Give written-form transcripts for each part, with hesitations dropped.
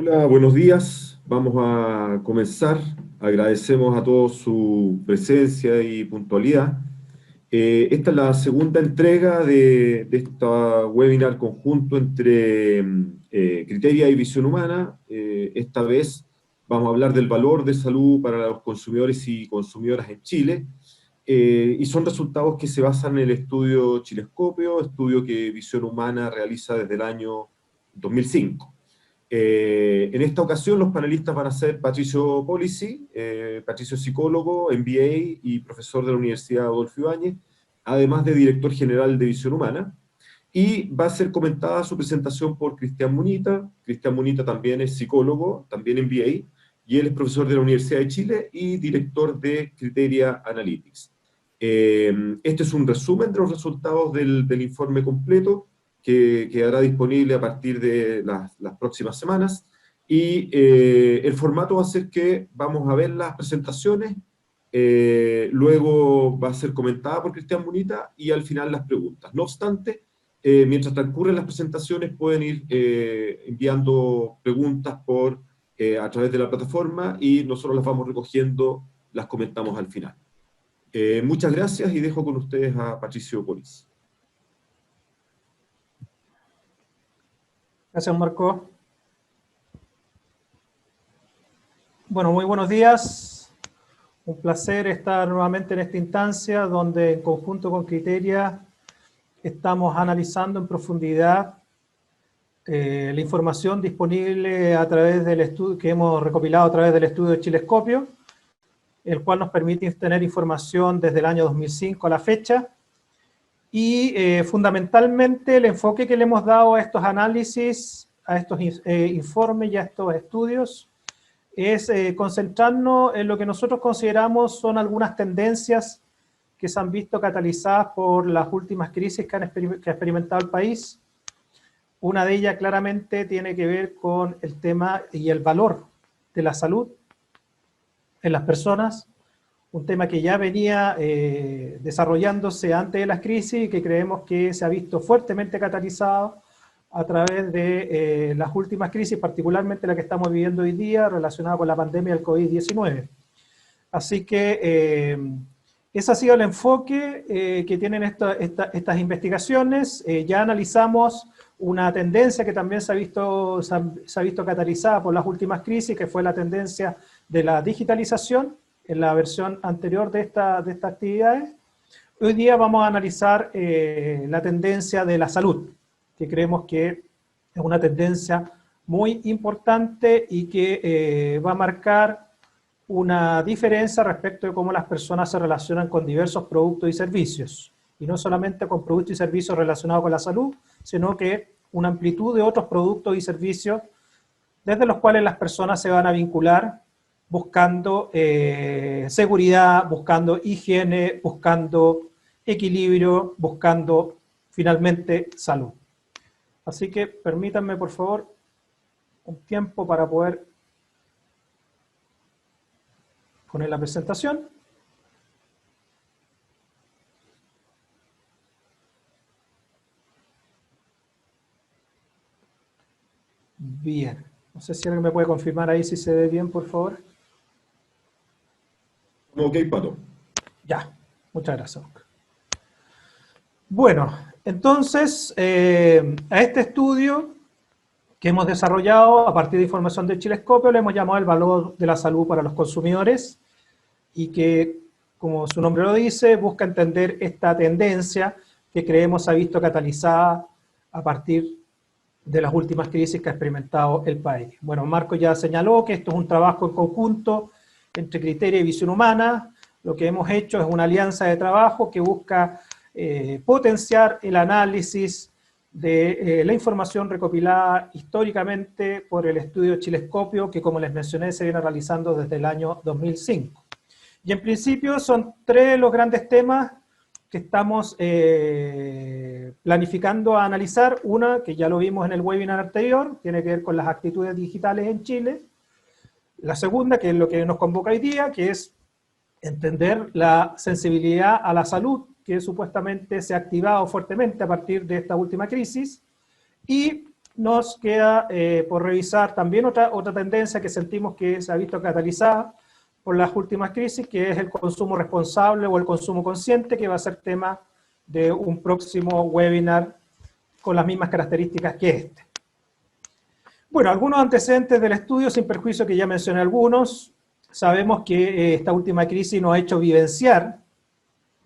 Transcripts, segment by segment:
Hola, buenos días. Vamos a comenzar. Agradecemos a todos su presencia y puntualidad. Esta es la segunda entrega de esta webinar conjunto entre Criteria y Visión Humana. Esta vez vamos a hablar del valor de salud para los consumidores y consumidoras en Chile. Y son resultados que se basan en el estudio Chilescopio, estudio que Visión Humana realiza desde el año 2005. En esta ocasión los panelistas van a ser Patricio Policy, Patricio es psicólogo, MBA y profesor de la Universidad Adolfo Ibáñez, además de director general de Visión Humana, y va a ser comentada su presentación por Cristian Munita. Cristian Munita también es psicólogo, también MBA, y él es profesor de la Universidad de Chile y director de Criteria Analytics. Este es un resumen de los resultados del informe completo, que quedará disponible a partir de las próximas semanas, y el formato va a ser que vamos a ver las presentaciones, luego va a ser comentada por Cristian Munita, y al final las preguntas. No obstante, mientras transcurren las presentaciones pueden ir enviando preguntas a través de la plataforma, y nosotros las vamos recogiendo, las comentamos al final. Muchas gracias, y dejo con ustedes a Patricio Polis. Gracias, Marco. Bueno, muy buenos días. Un placer estar nuevamente en esta instancia donde en conjunto con Criteria estamos analizando en profundidad la información disponible a través del estudio que hemos recopilado a través del estudio de Chilescopio, el cual nos permite tener información desde el año 2005 a la fecha. Y fundamentalmente el enfoque que le hemos dado a estos análisis, a estos informes y a estos estudios es concentrarnos en lo que nosotros consideramos son algunas tendencias que se han visto catalizadas por las últimas crisis que ha experimentado el país. Una de ellas claramente tiene que ver con el tema y el valor de la salud en las personas, un tema que ya venía desarrollándose antes de las crisis y que creemos que se ha visto fuertemente catalizado a través de las últimas crisis, particularmente la que estamos viviendo hoy día relacionada con la pandemia del COVID-19. Así que ese ha sido el enfoque que tienen estas investigaciones. Ya analizamos una tendencia que también se ha visto catalizada por las últimas crisis, que fue la tendencia de la digitalización, en la versión anterior de estas actividades. Hoy día vamos a analizar la tendencia de la salud, que creemos que es una tendencia muy importante y que va a marcar una diferencia respecto de cómo las personas se relacionan con diversos productos y servicios. Y no solamente con productos y servicios relacionados con la salud, sino que una amplitud de otros productos y servicios desde los cuales las personas se van a vincular buscando seguridad, buscando higiene, buscando equilibrio, buscando finalmente salud. Así que permítanme por favor un tiempo para poder poner la presentación. Bien, no sé si alguien me puede confirmar ahí si se ve bien, por favor. Ok, Pato. Ya, muchas gracias. Bueno, entonces, a este estudio que hemos desarrollado a partir de información del Chilescopio le hemos llamado el valor de la salud para los consumidores, y que, como su nombre lo dice, busca entender esta tendencia que creemos ha visto catalizada a partir de las últimas crisis que ha experimentado el país. Bueno, Marco ya señaló que esto es un trabajo en conjunto entre Criteria y Visión Humana. Lo que hemos hecho es una alianza de trabajo que busca potenciar el análisis de la información recopilada históricamente por el estudio Chilescopio, que como les mencioné se viene realizando desde el año 2005. Y en principio son tres los grandes temas que estamos planificando a analizar. Una, que ya lo vimos en el webinar anterior, tiene que ver con las actitudes digitales en Chile. La segunda, que es lo que nos convoca hoy día, que es entender la sensibilidad a la salud que supuestamente se ha activado fuertemente a partir de esta última crisis. Y nos queda por revisar también otra tendencia que sentimos que se ha visto catalizada por las últimas crisis, que es el consumo responsable o el consumo consciente, que va a ser tema de un próximo webinar con las mismas características que este. Bueno, algunos antecedentes del estudio, sin perjuicio que ya mencioné algunos. Sabemos que esta última crisis nos ha hecho vivenciar,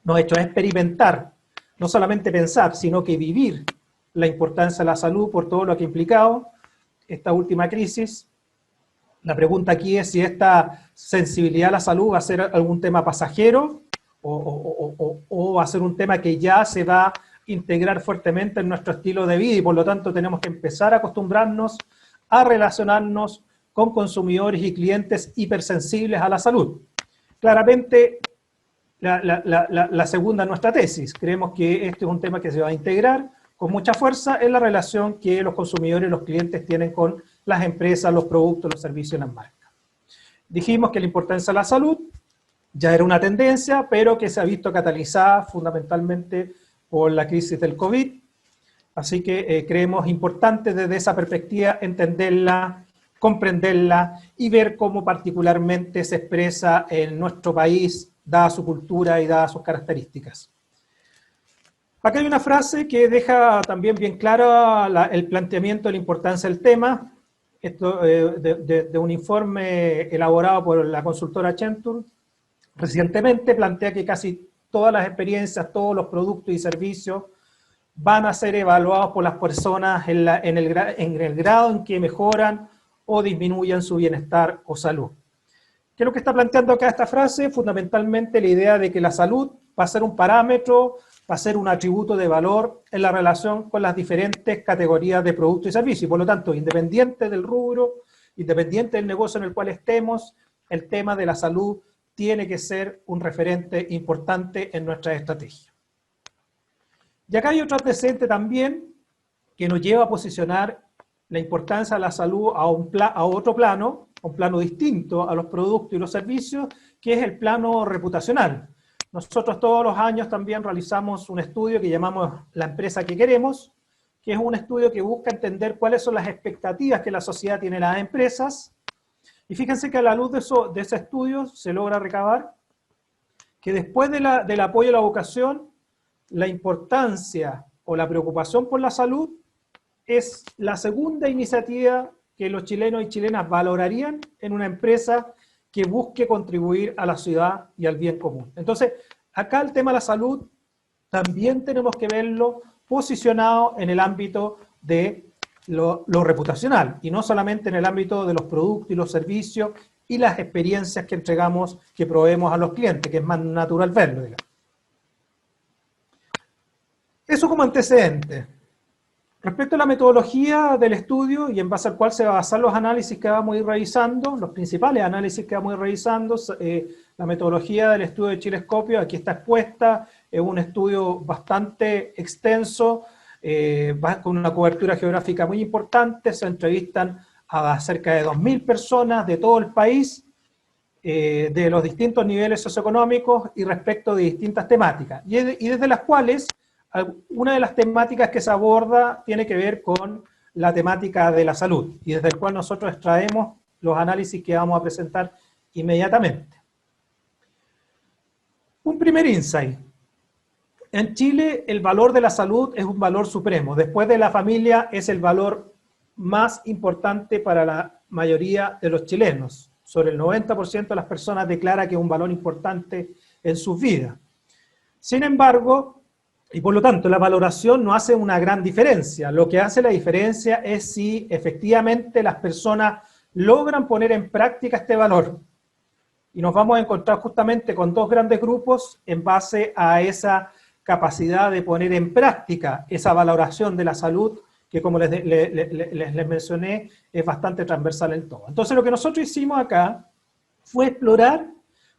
nos ha hecho experimentar, no solamente pensar, sino que vivir la importancia de la salud por todo lo que ha implicado esta última crisis. La pregunta aquí es si esta sensibilidad a la salud va a ser algún tema pasajero o va a ser un tema que ya se va a integrar fuertemente en nuestro estilo de vida y por lo tanto tenemos que empezar a acostumbrarnos a relacionarnos con consumidores y clientes hipersensibles a la salud. Claramente, la segunda es nuestra tesis. Creemos que este es un tema que se va a integrar con mucha fuerza en la relación que los consumidores y los clientes tienen con las empresas, los productos, los servicios y las marcas. Dijimos que la importancia de la salud ya era una tendencia, pero que se ha visto catalizada fundamentalmente por la crisis del COVID. Así que creemos importante desde esa perspectiva entenderla, comprenderla y ver cómo particularmente se expresa en nuestro país, dada su cultura y dadas sus características. Acá hay una frase que deja también bien claro el planteamiento de la importancia del tema. Esto de un informe elaborado por la consultora Accenture. Recientemente plantea que casi todas las experiencias, todos los productos y servicios van a ser evaluados por las personas en el grado en que mejoran o disminuyan su bienestar o salud. ¿Qué es lo que está planteando acá esta frase? Fundamentalmente la idea de que la salud va a ser un parámetro, va a ser un atributo de valor en la relación con las diferentes categorías de productos y servicios. Y por lo tanto, independiente del rubro, independiente del negocio en el cual estemos, el tema de la salud tiene que ser un referente importante en nuestra estrategia. Y acá hay otro antecedente también que nos lleva a posicionar la importancia de la salud a otro plano, un plano distinto a los productos y los servicios, que es el plano reputacional. Nosotros todos los años también realizamos un estudio que llamamos La empresa que queremos, que es un estudio que busca entender cuáles son las expectativas que la sociedad tiene de las empresas. Y fíjense que a la luz de ese estudio se logra recabar que después del apoyo a la vocación, la importancia o la preocupación por la salud es la segunda iniciativa que los chilenos y chilenas valorarían en una empresa que busque contribuir a la ciudad y al bien común. Entonces, acá el tema de la salud también tenemos que verlo posicionado en el ámbito de lo reputacional, y no solamente en el ámbito de los productos y los servicios y las experiencias que entregamos, que proveemos a los clientes, que es más natural verlo, digamos. Eso como antecedente. Respecto a la metodología del estudio y en base al cual se van a basar los análisis que vamos a ir revisando, los principales análisis que vamos a ir revisando, la metodología del estudio de Chilescopio aquí está expuesta, es un estudio bastante extenso, con una cobertura geográfica muy importante, se entrevistan a cerca de 2.000 personas de todo el país, de los distintos niveles socioeconómicos y respecto de distintas temáticas, y desde las cuales una de las temáticas que se aborda tiene que ver con la temática de la salud, y desde el cual nosotros extraemos los análisis que vamos a presentar inmediatamente. Un primer insight. En Chile el valor de la salud es un valor supremo. Después de la familia es el valor más importante para la mayoría de los chilenos. Sobre el 90% de las personas declara que es un valor importante en sus vidas. Sin embargo, y por lo tanto la valoración no hace una gran diferencia. Lo que hace la diferencia es si efectivamente las personas logran poner en práctica este valor. Y nos vamos a encontrar justamente con dos grandes grupos en base a esa capacidad de poner en práctica esa valoración de la salud, que como les mencioné, es bastante transversal en todo. Entonces lo que nosotros hicimos acá fue explorar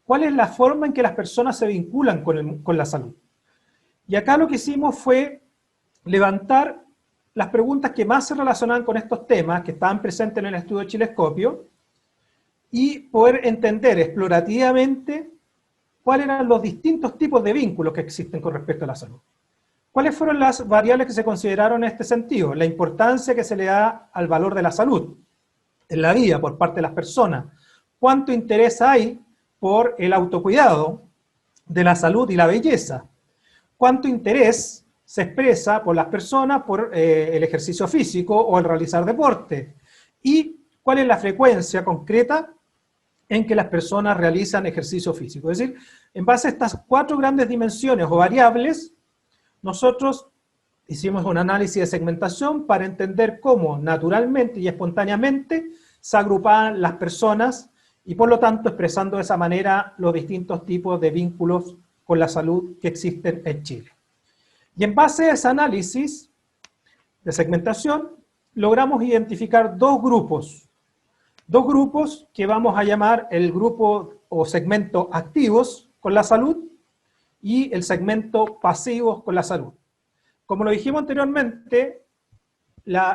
cuál es la forma en que las personas se vinculan con la salud. Y acá lo que hicimos fue levantar las preguntas que más se relacionaban con estos temas, que estaban presentes en el estudio de Chilescopio, y poder entender explorativamente cuáles eran los distintos tipos de vínculos que existen con respecto a la salud. ¿Cuáles fueron las variables que se consideraron en este sentido? La importancia que se le da al valor de la salud en la vida por parte de las personas. ¿Cuánto interés hay por el autocuidado de la salud y la belleza? ¿Cuánto interés se expresa por las personas por el ejercicio físico o el realizar deporte? ¿Y cuál es la frecuencia concreta en que las personas realizan ejercicio físico? Es decir, en base a estas 4 grandes dimensiones o variables, nosotros hicimos un análisis de segmentación para entender cómo naturalmente y espontáneamente se agrupaban las personas y por lo tanto expresando de esa manera los distintos tipos de vínculos con la salud que existen en Chile. Y en base a ese análisis de segmentación, logramos identificar 2 grupos. 2 grupos que vamos a llamar el grupo o segmento activos con la salud y el segmento pasivos con la salud. Como lo dijimos anteriormente,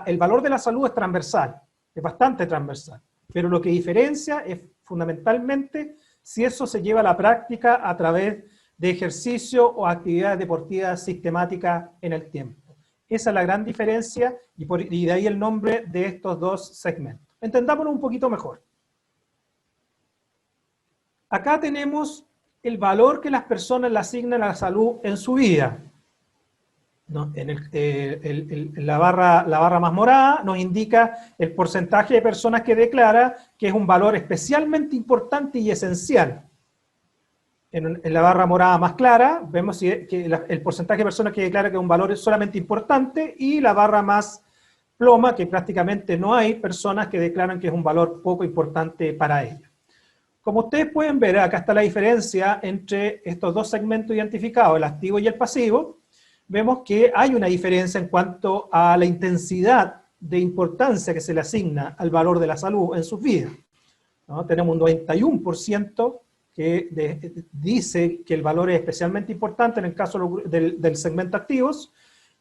el valor de la salud es transversal, es bastante transversal, pero lo que diferencia es fundamentalmente si eso se lleva a la práctica a través de ejercicio o actividades deportivas sistemáticas en el tiempo. Esa es la gran diferencia y de ahí el nombre de estos 2 segmentos. Entendámoslo un poquito mejor. Acá tenemos el valor que las personas le asignan a la salud en su vida. ¿No? La barra más morada nos indica el porcentaje de personas que declara que es un valor especialmente importante y esencial. En la barra morada más clara vemos que el porcentaje de personas que declara que un valor es solamente importante, y la barra más ploma que prácticamente no hay personas que declaran que es un valor poco importante para ellas. Como ustedes pueden ver, acá está la diferencia entre estos 2 segmentos identificados, el activo y el pasivo. Vemos que hay una diferencia en cuanto a la intensidad de importancia que se le asigna al valor de la salud en sus vidas, ¿no? Tenemos un 91% que dice que el valor es especialmente importante en el caso del segmento activos,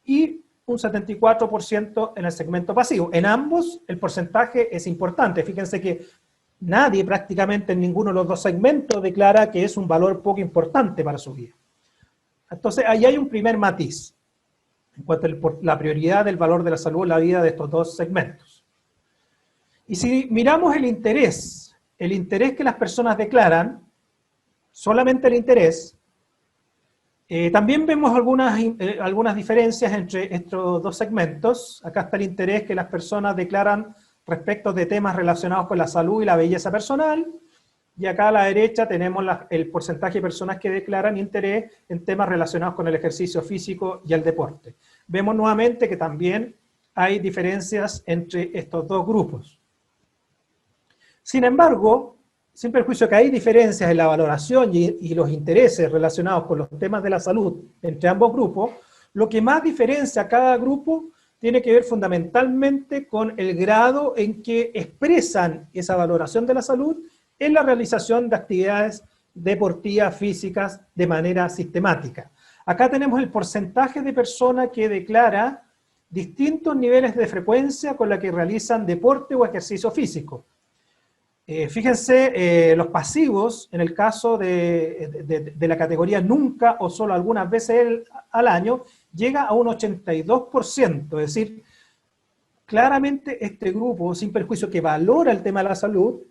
y un 74% en el segmento pasivo. En ambos el porcentaje es importante. Fíjense que nadie prácticamente en ninguno de los 2 segmentos declara que es un valor poco importante para su vida. Entonces, ahí hay un primer matiz en cuanto a la prioridad del valor de la salud en la vida de estos 2 segmentos. Y si miramos el interés que las personas declaran, solamente el interés, también vemos algunas diferencias entre estos 2 segmentos. Acá está el interés que las personas declaran respecto de temas relacionados con la salud y la belleza personal. Y acá a la derecha tenemos el porcentaje de personas que declaran interés en temas relacionados con el ejercicio físico y el deporte. Vemos nuevamente que también hay diferencias entre estos 2 grupos. Sin embargo, sin perjuicio que hay diferencias en la valoración y los intereses relacionados con los temas de la salud entre ambos grupos, lo que más diferencia a cada grupo tiene que ver fundamentalmente con el grado en que expresan esa valoración de la salud en la realización de actividades deportivas físicas de manera sistemática. Acá tenemos el porcentaje de personas que declara distintos niveles de frecuencia con la que realizan deporte o ejercicio físico. Fíjense, los pasivos, en el caso de la categoría nunca o solo algunas veces al año, llega a un 82%, es decir, claramente este grupo, sin perjuicio que valora el tema de la salud,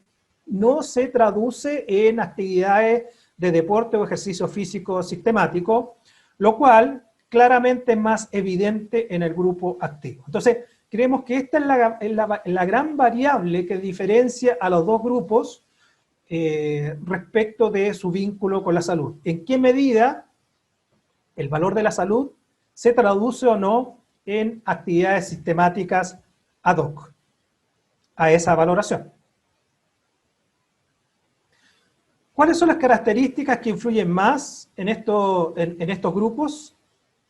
no se traduce en actividades de deporte o ejercicio físico sistemático, lo cual claramente es más evidente en el grupo activo. Entonces, creemos que esta es la gran variable que diferencia a los 2 grupos respecto de su vínculo con la salud. ¿En qué medida el valor de la salud se traduce o no en actividades sistemáticas ad hoc a esa valoración? ¿Cuáles son las características que influyen más en estos grupos?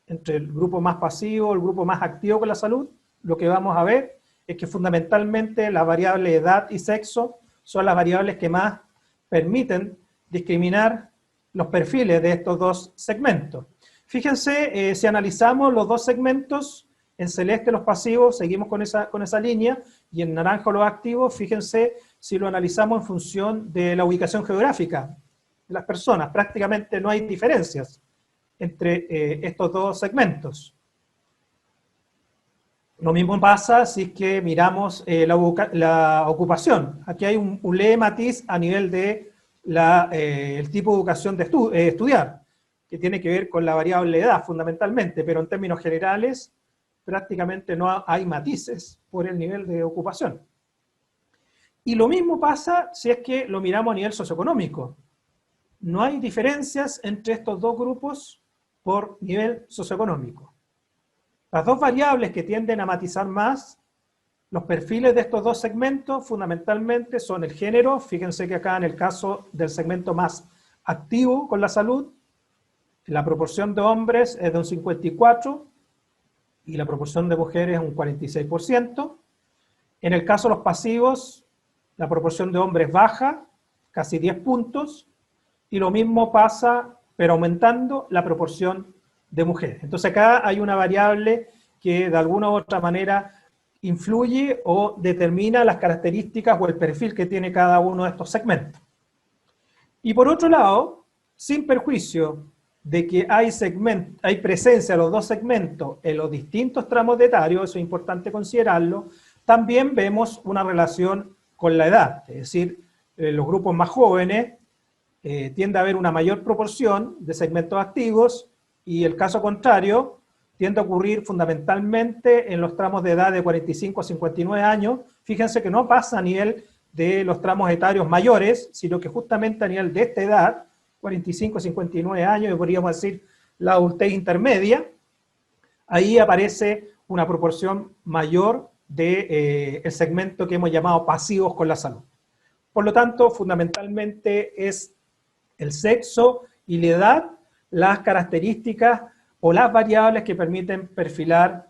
Entre el grupo más pasivo, el grupo más activo con la salud, lo que vamos a ver es que fundamentalmente las variables edad y sexo son las variables que más permiten discriminar los perfiles de estos 2 segmentos. Fíjense, si analizamos los 2 segmentos, en celeste los pasivos, seguimos con esa línea, y en naranja los activos, fíjense si lo analizamos en función de la ubicación geográfica de las personas, prácticamente no hay diferencias entre estos dos segmentos. Lo mismo pasa si es que miramos la ocupación. Aquí hay un leve matiz a nivel de el tipo de educación de estudiar, que tiene que ver con la variable edad fundamentalmente, pero en términos generales prácticamente no hay matices por el nivel de ocupación. Y lo mismo pasa si es que lo miramos a nivel socioeconómico. No hay diferencias entre estos dos grupos por nivel socioeconómico. Las dos variables que tienden a matizar más los perfiles de estos dos segmentos fundamentalmente son el género. Fíjense que acá en el caso del segmento más activo con la salud, la proporción de hombres es de un 54% y la proporción de mujeres es un 46%. En el caso de los pasivos, la proporción de hombres baja, casi 10 puntos, y lo mismo pasa, pero aumentando, la proporción de mujeres. Entonces acá hay una variable que de alguna u otra manera influye o determina las características o el perfil que tiene cada uno de estos segmentos. Y por otro lado, sin perjuicio de que hay presencia de los dos segmentos en los distintos tramos etarios, eso es importante considerarlo, también vemos una relación con la edad, es decir, los grupos más jóvenes tiende a haber una mayor proporción de segmentos activos y el caso contrario tiende a ocurrir fundamentalmente en los tramos de edad de 45 a 59 años. Fíjense que no pasa a nivel de los tramos etarios mayores, sino que justamente a nivel de esta edad, 45 a 59 años, podríamos decir la adultez intermedia, ahí aparece una proporción mayor del segmento que hemos llamado pasivos con la salud. Por lo tanto, fundamentalmente es el sexo y la edad las características o las variables que permiten perfilar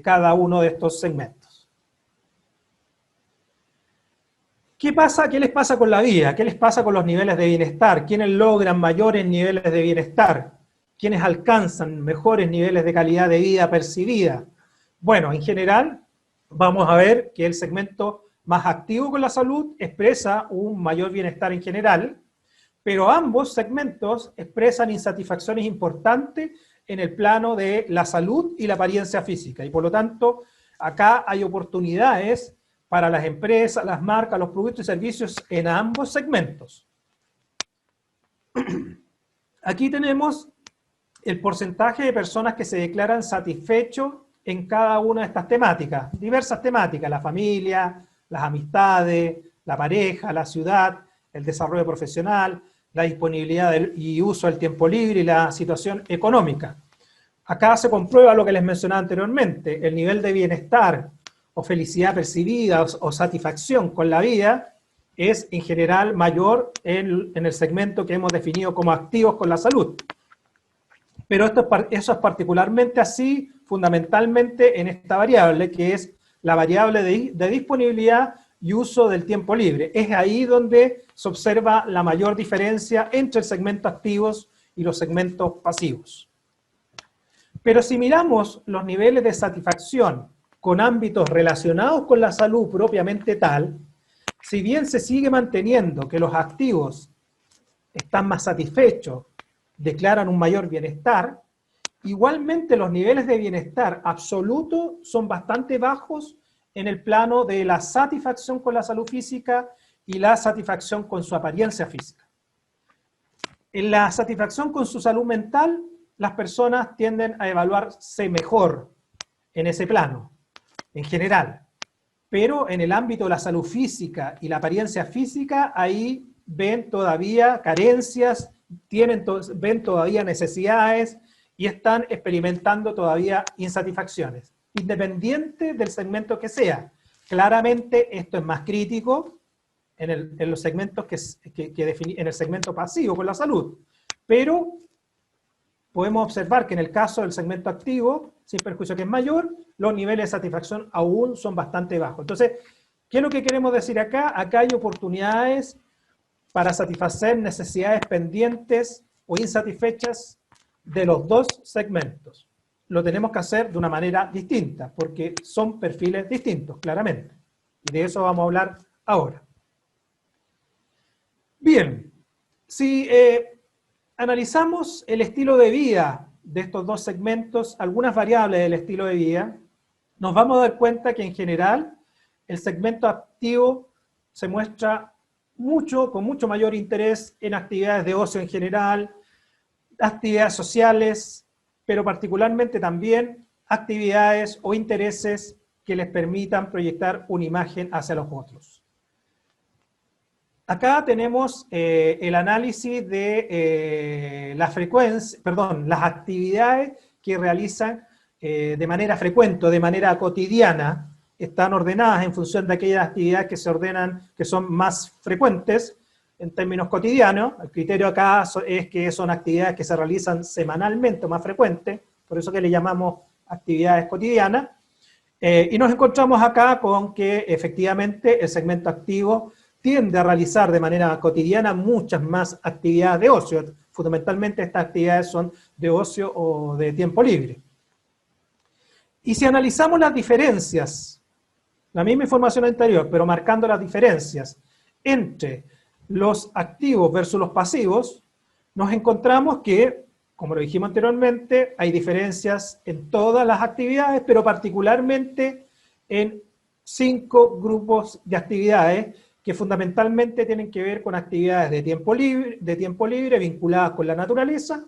cada uno de estos segmentos. ¿Qué pasa? ¿Qué les pasa con la vida? ¿Qué les pasa con los niveles de bienestar? ¿Quiénes logran mayores niveles de bienestar? ¿Quiénes alcanzan mejores niveles de calidad de vida percibida? Bueno, en general, vamos a ver que el segmento más activo con la salud expresa un mayor bienestar en general, pero ambos segmentos expresan insatisfacciones importantes en el plano de la salud y la apariencia física. Y por lo tanto, acá hay oportunidades para las empresas, las marcas, los productos y servicios en ambos segmentos. Aquí tenemos el porcentaje de personas que se declaran satisfechos en cada una de estas temáticas. Diversas temáticas, la familia, las amistades, la pareja, la ciudad, el desarrollo profesional, la disponibilidad y uso del tiempo libre y la situación económica. Acá se comprueba lo que les mencionaba anteriormente, el nivel de bienestar o felicidad percibida o satisfacción con la vida es en general mayor en el segmento que hemos definido como activos con la salud. Pero eso es particularmente así fundamentalmente en esta variable, que es la variable de disponibilidad y uso del tiempo libre. Es ahí donde se observa la mayor diferencia entre el segmento activos y los segmentos pasivos. Pero si miramos los niveles de satisfacción con ámbitos relacionados con la salud propiamente tal, si bien se sigue manteniendo que los activos están más satisfechos, declaran un mayor bienestar, igualmente los niveles de bienestar absoluto son bastante bajos en el plano de la satisfacción con la salud física y la satisfacción con su apariencia física. En la satisfacción con su salud mental, las personas tienden a evaluarse mejor en ese plano, en general. Pero en el ámbito de la salud física y la apariencia física, ahí ven todavía carencias, ven todavía necesidades y están experimentando todavía insatisfacciones, independiente del segmento que sea. Claramente esto es más crítico en los segmentos en el segmento pasivo con la salud, pero podemos observar que en el caso del segmento activo, sin perjuicio que es mayor, los niveles de satisfacción aún son bastante bajos. Entonces, ¿qué es lo que queremos decir acá? Acá hay oportunidades para satisfacer necesidades pendientes o insatisfechas de los dos segmentos. Lo tenemos que hacer de una manera distinta, porque son perfiles distintos, claramente. Y de eso vamos a hablar ahora. Bien, si analizamos el estilo de vida de estos dos segmentos, algunas variables del estilo de vida, nos vamos a dar cuenta que en general el segmento activo se muestra con mucho mayor interés en actividades de ocio en general, actividades sociales, pero particularmente también actividades o intereses que les permitan proyectar una imagen hacia los otros. Acá tenemos el análisis de las actividades que realizan de manera frecuente o de manera cotidiana. Están ordenadas en función de aquellas actividades que se ordenan, que son más frecuentes en términos cotidianos. El criterio acá es que son actividades que se realizan semanalmente o más frecuentes, por eso que le llamamos actividades cotidianas. Y nos encontramos acá con que efectivamente el segmento activo tiende a realizar de manera cotidiana muchas más actividades de ocio. Fundamentalmente estas actividades son de ocio o de tiempo libre. Y si analizamos las diferencias, la misma información anterior, pero marcando las diferencias entre los activos versus los pasivos, nos encontramos que, como lo dijimos anteriormente, hay diferencias en todas las actividades, pero particularmente en 5 grupos de actividades que fundamentalmente tienen que ver con actividades de tiempo libre vinculadas con la naturaleza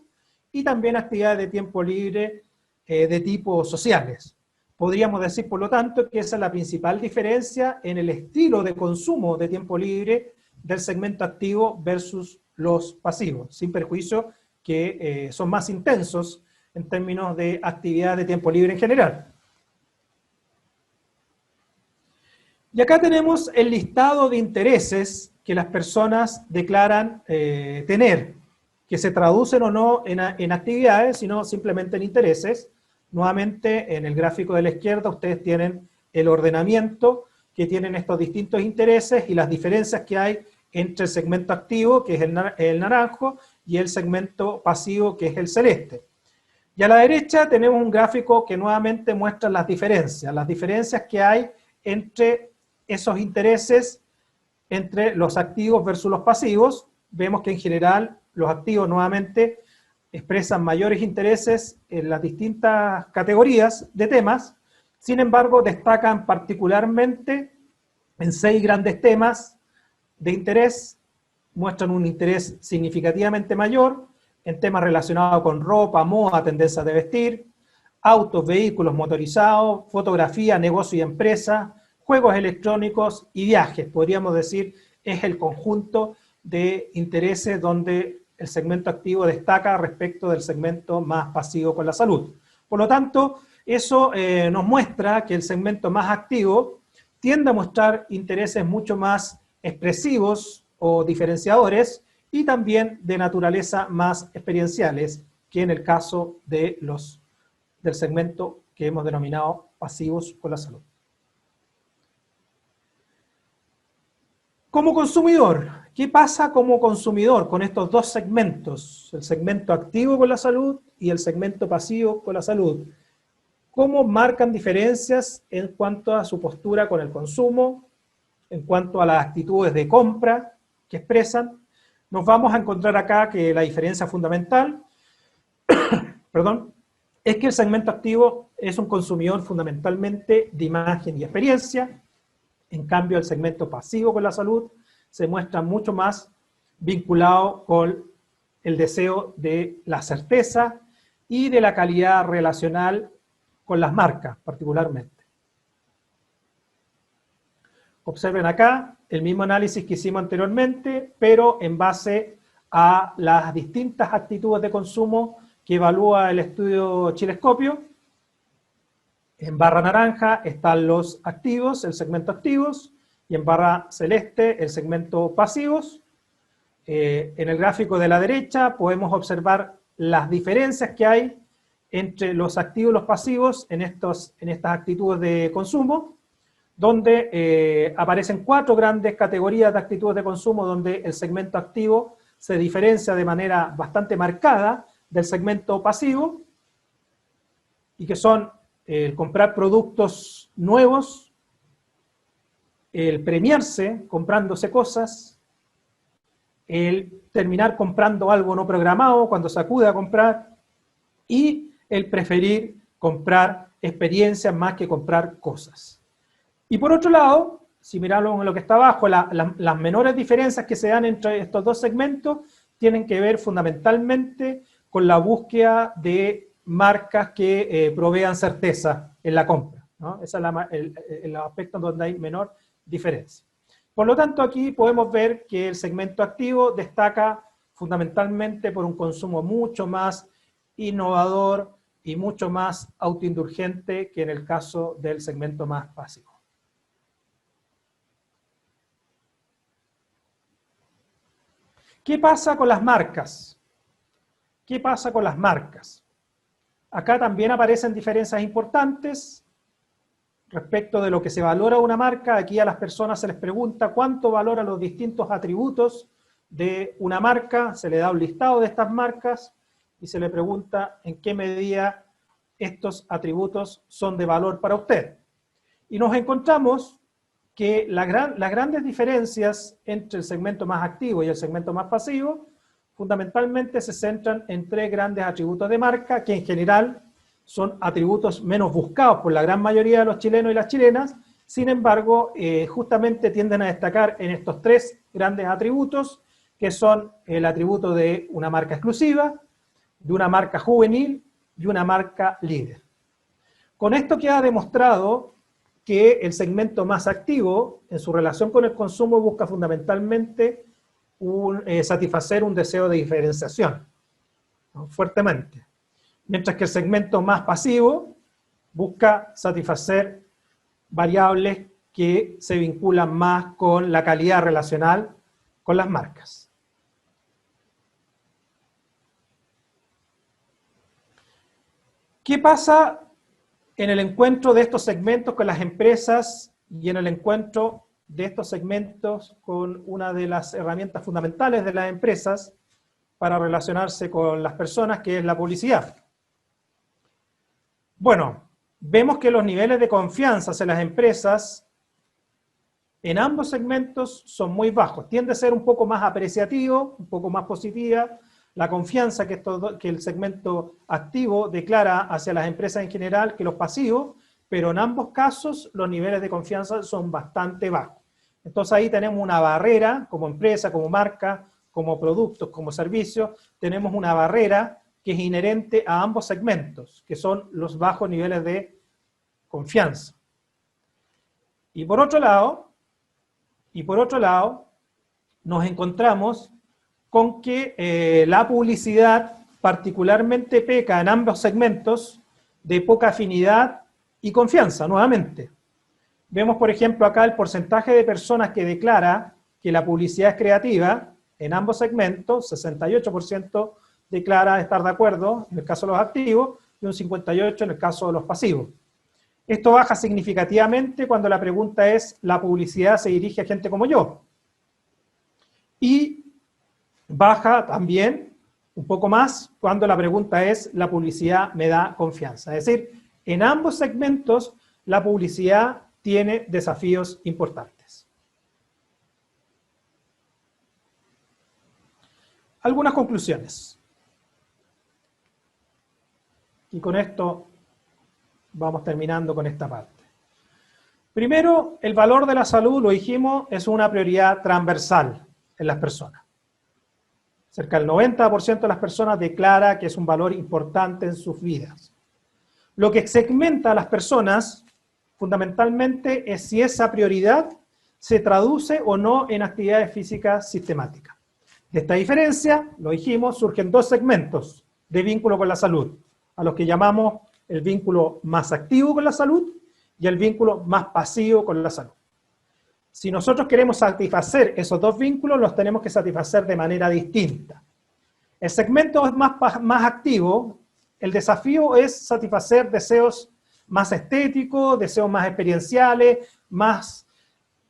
y también actividades de tiempo libre de tipo sociales. Podríamos decir, por lo tanto, que esa es la principal diferencia en el estilo de consumo de tiempo libre del segmento activo versus los pasivos, sin perjuicio que son más intensos en términos de actividades de tiempo libre en general. Y acá tenemos el listado de intereses que las personas declaran tener, que se traducen o no en actividades, sino simplemente en intereses. Nuevamente, en el gráfico de la izquierda, ustedes tienen el ordenamiento que tienen estos distintos intereses y las diferencias que hay entre el segmento activo, que es el naranjo, y el segmento pasivo, que es el celeste. Y a la derecha tenemos un gráfico que nuevamente muestra las diferencias que hay entre esos intereses, entre los activos versus los pasivos. Vemos que en general los activos nuevamente expresan mayores intereses en las distintas categorías de temas, sin embargo destacan particularmente en 6 grandes temas de interés, muestran un interés significativamente mayor en temas relacionados con ropa, moda, tendencias de vestir, autos, vehículos motorizados, fotografía, negocio y empresa, juegos electrónicos y viajes. Podríamos decir, es el conjunto de intereses donde el segmento activo destaca respecto del segmento más pasivo con la salud. Por lo tanto, eso nos muestra que el segmento más activo tiende a mostrar intereses mucho más expresivos o diferenciadores y también de naturaleza más experienciales que en el caso de del segmento que hemos denominado pasivos con la salud. Como consumidor, ¿qué pasa como consumidor con estos dos segmentos? El segmento activo con la salud y el segmento pasivo con la salud. ¿Cómo marcan diferencias en cuanto a su postura con el consumo, en cuanto a las actitudes de compra que expresan? Nos vamos a encontrar acá que la diferencia fundamental, es que el segmento activo es un consumidor fundamentalmente de imagen y experiencia. En cambio, el segmento pasivo con la salud se muestra mucho más vinculado con el deseo de la certeza y de la calidad relacional con las marcas, particularmente. Observen acá el mismo análisis que hicimos anteriormente, pero en base a las distintas actitudes de consumo que evalúa el estudio Chilescopio. En barra naranja están los activos, el segmento activos, y en barra celeste el segmento pasivos. En el gráfico de la derecha podemos observar las diferencias que hay entre los activos y los pasivos en estas actitudes de consumo, donde aparecen 4 grandes categorías de actitudes de consumo, donde el segmento activo se diferencia de manera bastante marcada del segmento pasivo, y que son el comprar productos nuevos, el premiarse comprándose cosas, el terminar comprando algo no programado cuando se acude a comprar, y el preferir comprar experiencias más que comprar cosas. Y por otro lado, si miramos en lo que está abajo, las menores diferencias que se dan entre estos dos segmentos tienen que ver fundamentalmente con la búsqueda de marcas que provean certeza en la compra, ¿no? Ese es el aspecto donde hay menor diferencia. Por lo tanto, aquí podemos ver que el segmento activo destaca fundamentalmente por un consumo mucho más innovador y mucho más autoindulgente que en el caso del segmento más pasivo. ¿Qué pasa con las marcas? ¿Qué pasa con las marcas? Acá también aparecen diferencias importantes respecto de lo que se valora una marca. Aquí a las personas se les pregunta cuánto valoran los distintos atributos de una marca, se le da un listado de estas marcas y se le pregunta en qué medida estos atributos son de valor para usted. Y nos encontramos que las grandes diferencias entre el segmento más activo y el segmento más pasivo fundamentalmente se centran en tres grandes atributos de marca, que en general son atributos menos buscados por la gran mayoría de los chilenos y las chilenas. Sin embargo, justamente tienden a destacar en estos tres grandes atributos, que son el atributo de una marca exclusiva, de una marca juvenil y una marca líder. Con esto queda demostrado que el segmento más activo, en su relación con el consumo, busca fundamentalmente satisfacer un deseo de diferenciación, ¿no? Fuertemente. Mientras que el segmento más pasivo busca satisfacer variables que se vinculan más con la calidad relacional con las marcas. ¿Qué pasa en el encuentro de estos segmentos con las empresas y en el encuentro de estos segmentos con una de las herramientas fundamentales de las empresas para relacionarse con las personas, que es la publicidad? Bueno, vemos que los niveles de confianza en las empresas en ambos segmentos son muy bajos. Tiende a ser un poco más apreciativo, un poco más positiva la confianza que el segmento activo declara hacia las empresas en general que los pasivos, pero en ambos casos los niveles de confianza son bastante bajos. Entonces ahí tenemos una barrera, como empresa, como marca, como productos, como servicios, tenemos una barrera que es inherente a ambos segmentos, que son los bajos niveles de confianza. Y por otro lado, nos encontramos con que la publicidad particularmente peca en ambos segmentos de poca afinidad y confianza, nuevamente. Vemos, por ejemplo, acá el porcentaje de personas que declara que la publicidad es creativa en ambos segmentos. 68% declara estar de acuerdo en el caso de los activos y un 58% en el caso de los pasivos. Esto baja significativamente cuando la pregunta es: ¿la publicidad se dirige a gente como yo? Y baja también un poco más cuando la pregunta es: ¿la publicidad me da confianza? Es decir, en ambos segmentos la publicidad tiene desafíos importantes. Algunas conclusiones. Y con esto vamos terminando con esta parte. Primero, el valor de la salud, lo dijimos, es una prioridad transversal en las personas. Cerca del 90% de las personas declara que es un valor importante en sus vidas. Lo que segmenta a las personas fundamentalmente es si esa prioridad se traduce o no en actividades físicas sistemáticas. De esta diferencia, lo dijimos, surgen dos segmentos de vínculo con la salud, a los que llamamos el vínculo más activo con la salud y el vínculo más pasivo con la salud. Si nosotros queremos satisfacer esos dos vínculos, los tenemos que satisfacer de manera distinta. El segmento más activo, el desafío es satisfacer deseos más estéticos, deseos más experienciales, más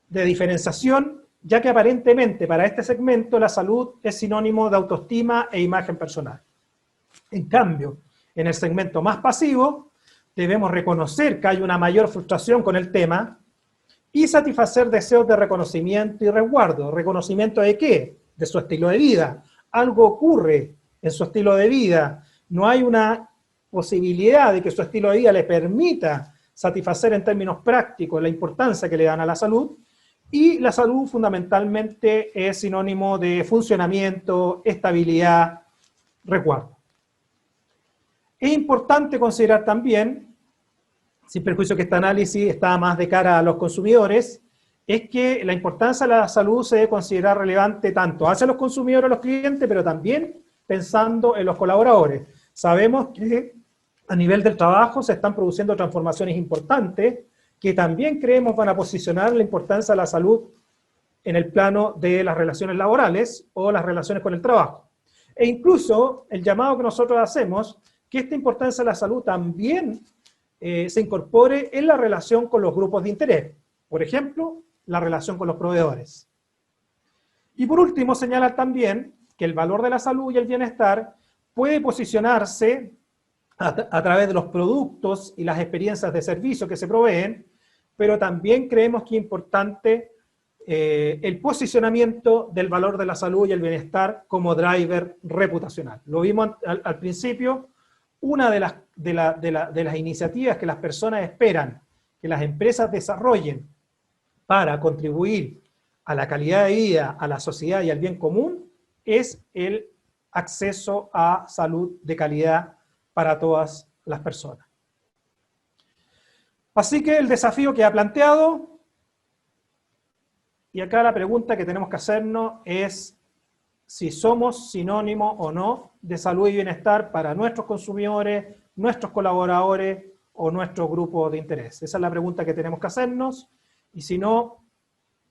de diferenciación, ya que aparentemente para este segmento la salud es sinónimo de autoestima e imagen personal. En cambio, en el segmento más pasivo, debemos reconocer que hay una mayor frustración con el tema y satisfacer deseos de reconocimiento y resguardo. ¿Reconocimiento de qué? de su estilo de vida. Algo ocurre en su estilo de vida, no hay una posibilidad de que su estilo de vida le permita satisfacer en términos prácticos la importancia que le dan a la salud, y la salud fundamentalmente es sinónimo de funcionamiento, estabilidad, resguardo. Es importante considerar también, sin perjuicio que este análisis está más de cara a los consumidores, es que la importancia de la salud se debe considerar relevante tanto hacia los consumidores, los clientes, pero también pensando en los colaboradores. Sabemos que a nivel del trabajo se están produciendo transformaciones importantes que también creemos van a posicionar la importancia de la salud en el plano de las relaciones laborales o las relaciones con el trabajo. E incluso el llamado que nosotros hacemos, que esta importancia de la salud también se incorpore en la relación con los grupos de interés. Por ejemplo, la relación con los proveedores. Y por último, señalar también que el valor de la salud y el bienestar puede posicionarse a través de los productos y las experiencias de servicio que se proveen, pero también creemos que es importante el posicionamiento del valor de la salud y el bienestar como driver reputacional. Lo vimos al principio, una de las iniciativas que las personas esperan que las empresas desarrollen para contribuir a la calidad de vida, a la sociedad y al bien común, es el acceso a salud de calidad para todas las personas. Así que el desafío que ha planteado, y acá la pregunta que tenemos que hacernos es si somos sinónimo o no de salud y bienestar para nuestros consumidores, nuestros colaboradores o nuestro grupo de interés. Esa es la pregunta que tenemos que hacernos, y si no,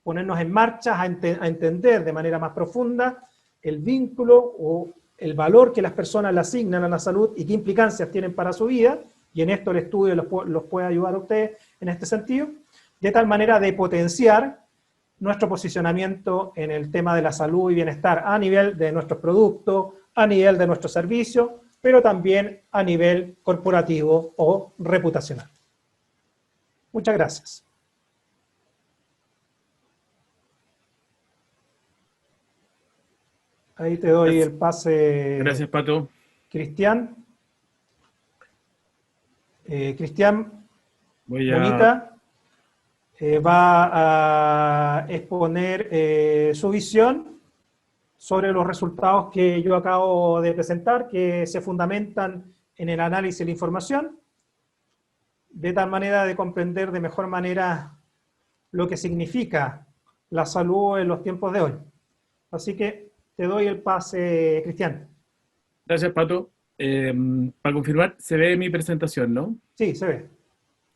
ponernos en marcha a entender de manera más profunda el vínculo o el valor que las personas le asignan a la salud y qué implicancias tienen para su vida, y en esto el estudio los puede ayudar a ustedes en este sentido, de tal manera de potenciar nuestro posicionamiento en el tema de la salud y bienestar a nivel de nuestros productos, a nivel de nuestros servicios, pero también a nivel corporativo o reputacional. Muchas gracias. Ahí te doy el pase. Gracias, Pato. Cristian. Cristian Voy Bonita va a exponer su visión sobre los resultados que yo acabo de presentar, que se fundamentan en el análisis de la información, de tal manera de comprender de mejor manera lo que significa la salud en los tiempos de hoy. Así que te doy el pase, Cristian. Gracias, Pato. Para confirmar, se ve mi presentación, ¿no? Sí, se ve.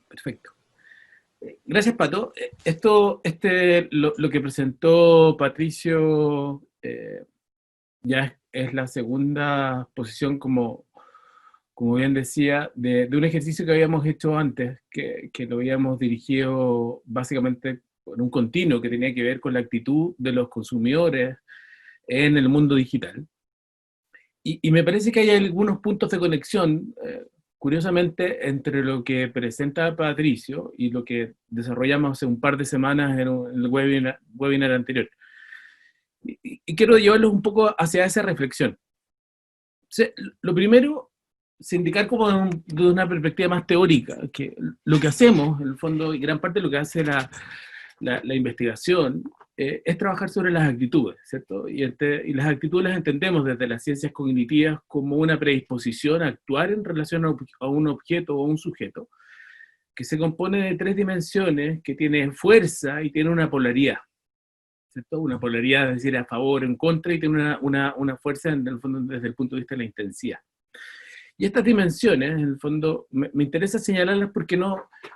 Perfecto. Gracias, Pato. Lo que presentó Patricio ya es la segunda posición, como bien decía, de un ejercicio que habíamos hecho antes, que lo habíamos dirigido básicamente con un continuo que tenía que ver con la actitud de los consumidores en el mundo digital. Y me parece que hay algunos puntos de conexión, curiosamente, entre lo que presenta Patricio y lo que desarrollamos hace un par de semanas en el webinar anterior. Y quiero llevarlos un poco hacia esa reflexión. Lo primero es indicar como de una perspectiva más teórica, que lo que hacemos, en el fondo, y gran parte de lo que hace la investigación, es trabajar sobre las actitudes, ¿cierto? Y las actitudes las entendemos desde las ciencias cognitivas como una predisposición a actuar en relación a un objeto o a un sujeto, que se compone de 3 dimensiones, que tiene fuerza y tiene una polaridad, ¿cierto? Una polaridad, es decir, a favor o en contra, y tiene una fuerza en el fondo desde el punto de vista de la intensidad. Y estas dimensiones, en el fondo, me interesa señalarlas porque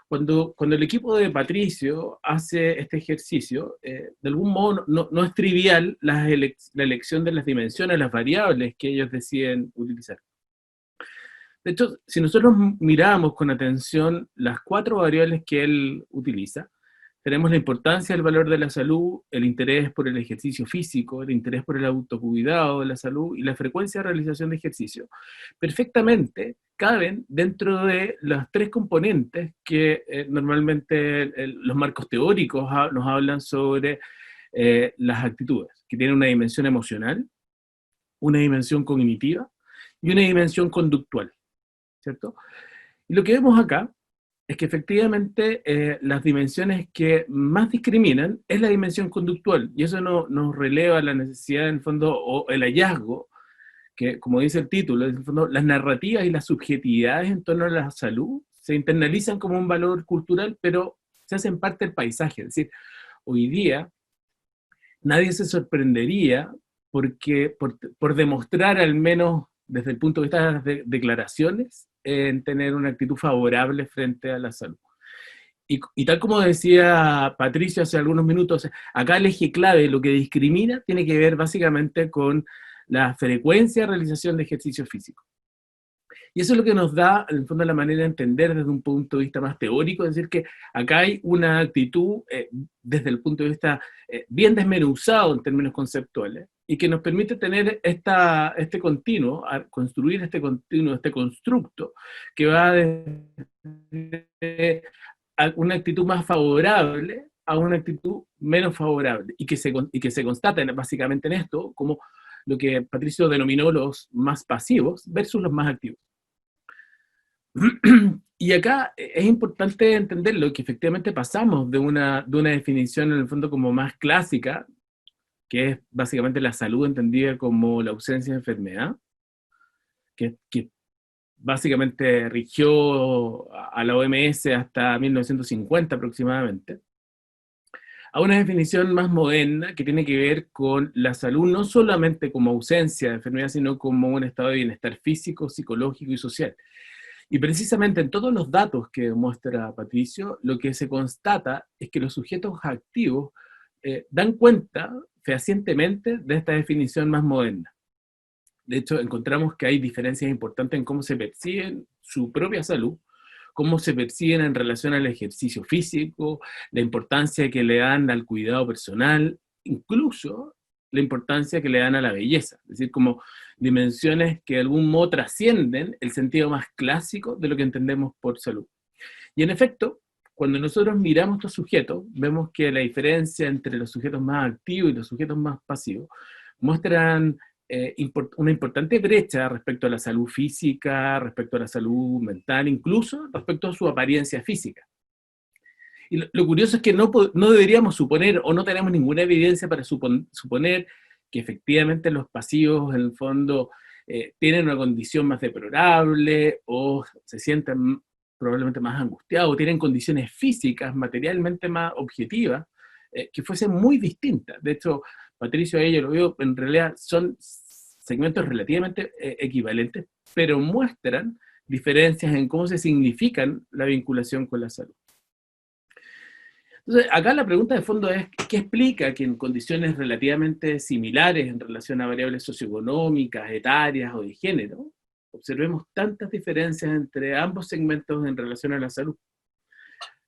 cuando el equipo de Patricio hace este ejercicio, de algún modo no es trivial la elección de las dimensiones, las variables que ellos deciden utilizar. De hecho, si nosotros miramos con atención las 4 variables que él utiliza, tenemos la importancia del valor de la salud, el interés por el ejercicio físico, el interés por el autocuidado de la salud y la frecuencia de realización de ejercicio. Perfectamente caben dentro de las 3 componentes que normalmente los marcos teóricos nos hablan sobre las actitudes. que tiene una dimensión emocional, una dimensión cognitiva y una dimensión conductual, ¿cierto? Y lo que vemos acá es que efectivamente las dimensiones que más discriminan es la dimensión conductual, y eso nos releva la necesidad, en el fondo, o el hallazgo, que como dice el título, en el fondo, las narrativas y las subjetividades en torno a la salud se internalizan como un valor cultural, pero se hacen parte del paisaje. Es decir, hoy día nadie se sorprendería por demostrar, al menos desde el punto de vista de las declaraciones, en tener una actitud favorable frente a la salud. Y tal como decía Patricio hace algunos minutos, acá el eje clave, lo que discrimina, tiene que ver básicamente con la frecuencia de realización de ejercicio físico. Y eso es lo que nos da, en el fondo, la manera de entender desde un punto de vista más teórico, es decir, que acá hay una actitud desde el punto de vista bien desmenuzado en términos conceptuales, y que nos permite tener este continuo, construir este continuo, este constructo, que va de una actitud más favorable a una actitud menos favorable, y que se constata básicamente en esto, como lo que Patricio denominó los más pasivos versus los más activos. Y acá es importante entenderlo, que efectivamente pasamos de una definición en el fondo como más clásica, que es básicamente la salud entendida como la ausencia de enfermedad, que básicamente rigió a la OMS hasta 1950 aproximadamente, a una definición más moderna que tiene que ver con la salud no solamente como ausencia de enfermedad, sino como un estado de bienestar físico, psicológico y social. Y precisamente en todos los datos que muestra Patricio, lo que se constata es que los sujetos activos dan cuenta fehacientemente de esta definición más moderna. De hecho, encontramos que hay diferencias importantes en cómo se perciben su propia salud, cómo se perciben en relación al ejercicio físico, la importancia que le dan al cuidado personal, incluso la importancia que le dan a la belleza. Es decir, como dimensiones que de algún modo trascienden el sentido más clásico de lo que entendemos por salud. Y en efecto, cuando nosotros miramos estos sujetos, vemos que la diferencia entre los sujetos más activos y los sujetos más pasivos muestran una importante brecha respecto a la salud física, respecto a la salud mental, incluso respecto a su apariencia física. Y lo curioso es que no deberíamos suponer, o no tenemos ninguna evidencia para suponer que efectivamente los pasivos, en el fondo, tienen una condición más deplorable, o se sienten probablemente más angustiados, o tienen condiciones físicas, materialmente más objetivas, que fuesen muy distintas. De hecho, Patricio, ahí yo lo veo, en realidad son segmentos relativamente equivalentes, pero muestran diferencias en cómo se significan la vinculación con la salud. Entonces, acá la pregunta de fondo es, ¿qué explica que en condiciones relativamente similares en relación a variables socioeconómicas, etarias o de género, observemos tantas diferencias entre ambos segmentos en relación a la salud?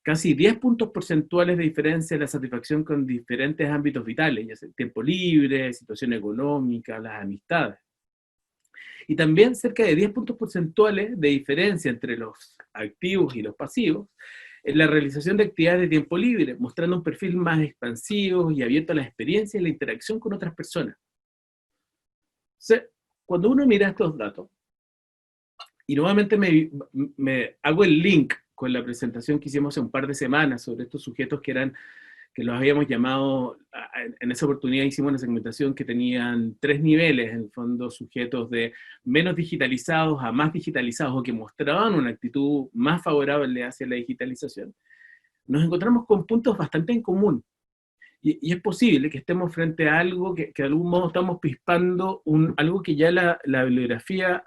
Casi 10 puntos porcentuales de diferencia en la satisfacción con diferentes ámbitos vitales, ya sea el tiempo libre, situación económica, las amistades. Y también cerca de 10 puntos porcentuales de diferencia entre los activos y los pasivos en la realización de actividades de tiempo libre, mostrando un perfil más expansivo y abierto a la experiencia y la interacción con otras personas. Entonces, cuando uno mira estos datos, y nuevamente me hago el link con la presentación que hicimos hace un par de semanas sobre estos sujetos que los habíamos llamado, en esa oportunidad hicimos una segmentación que tenían 3 niveles, en el fondo sujetos de menos digitalizados a más digitalizados, o que mostraban una actitud más favorable hacia la digitalización. Nos encontramos con puntos bastante en común, y es posible que estemos frente a algo que de algún modo estamos pispando, algo que ya la bibliografía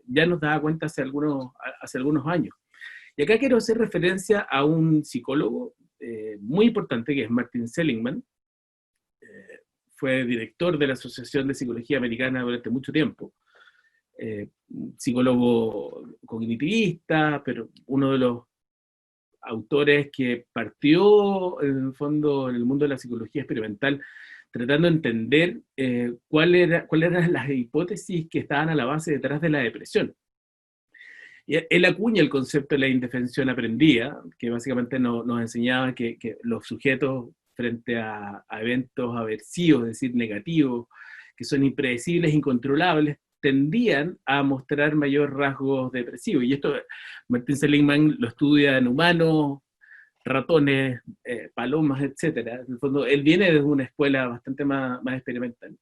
ya nos daba cuenta hace algunos años. Y acá quiero hacer referencia a un psicólogo muy importante, que es Martin Seligman. Fue director de la Asociación de Psicología Americana durante mucho tiempo. Psicólogo cognitivista, pero uno de los autores que partió, en el fondo, en el mundo de la psicología experimental, tratando de entender cuáles eran las hipótesis que estaban a la base detrás de la depresión. Y él acuña el concepto de la indefensión aprendida, que básicamente nos enseñaba que los sujetos frente a eventos aversivos, es decir, negativos, que son impredecibles, incontrolables, tendían a mostrar mayor rasgos depresivos. Y esto Martin Seligman lo estudia en humanos, ratones, palomas, etc. En el fondo, él viene de una escuela bastante más experimental.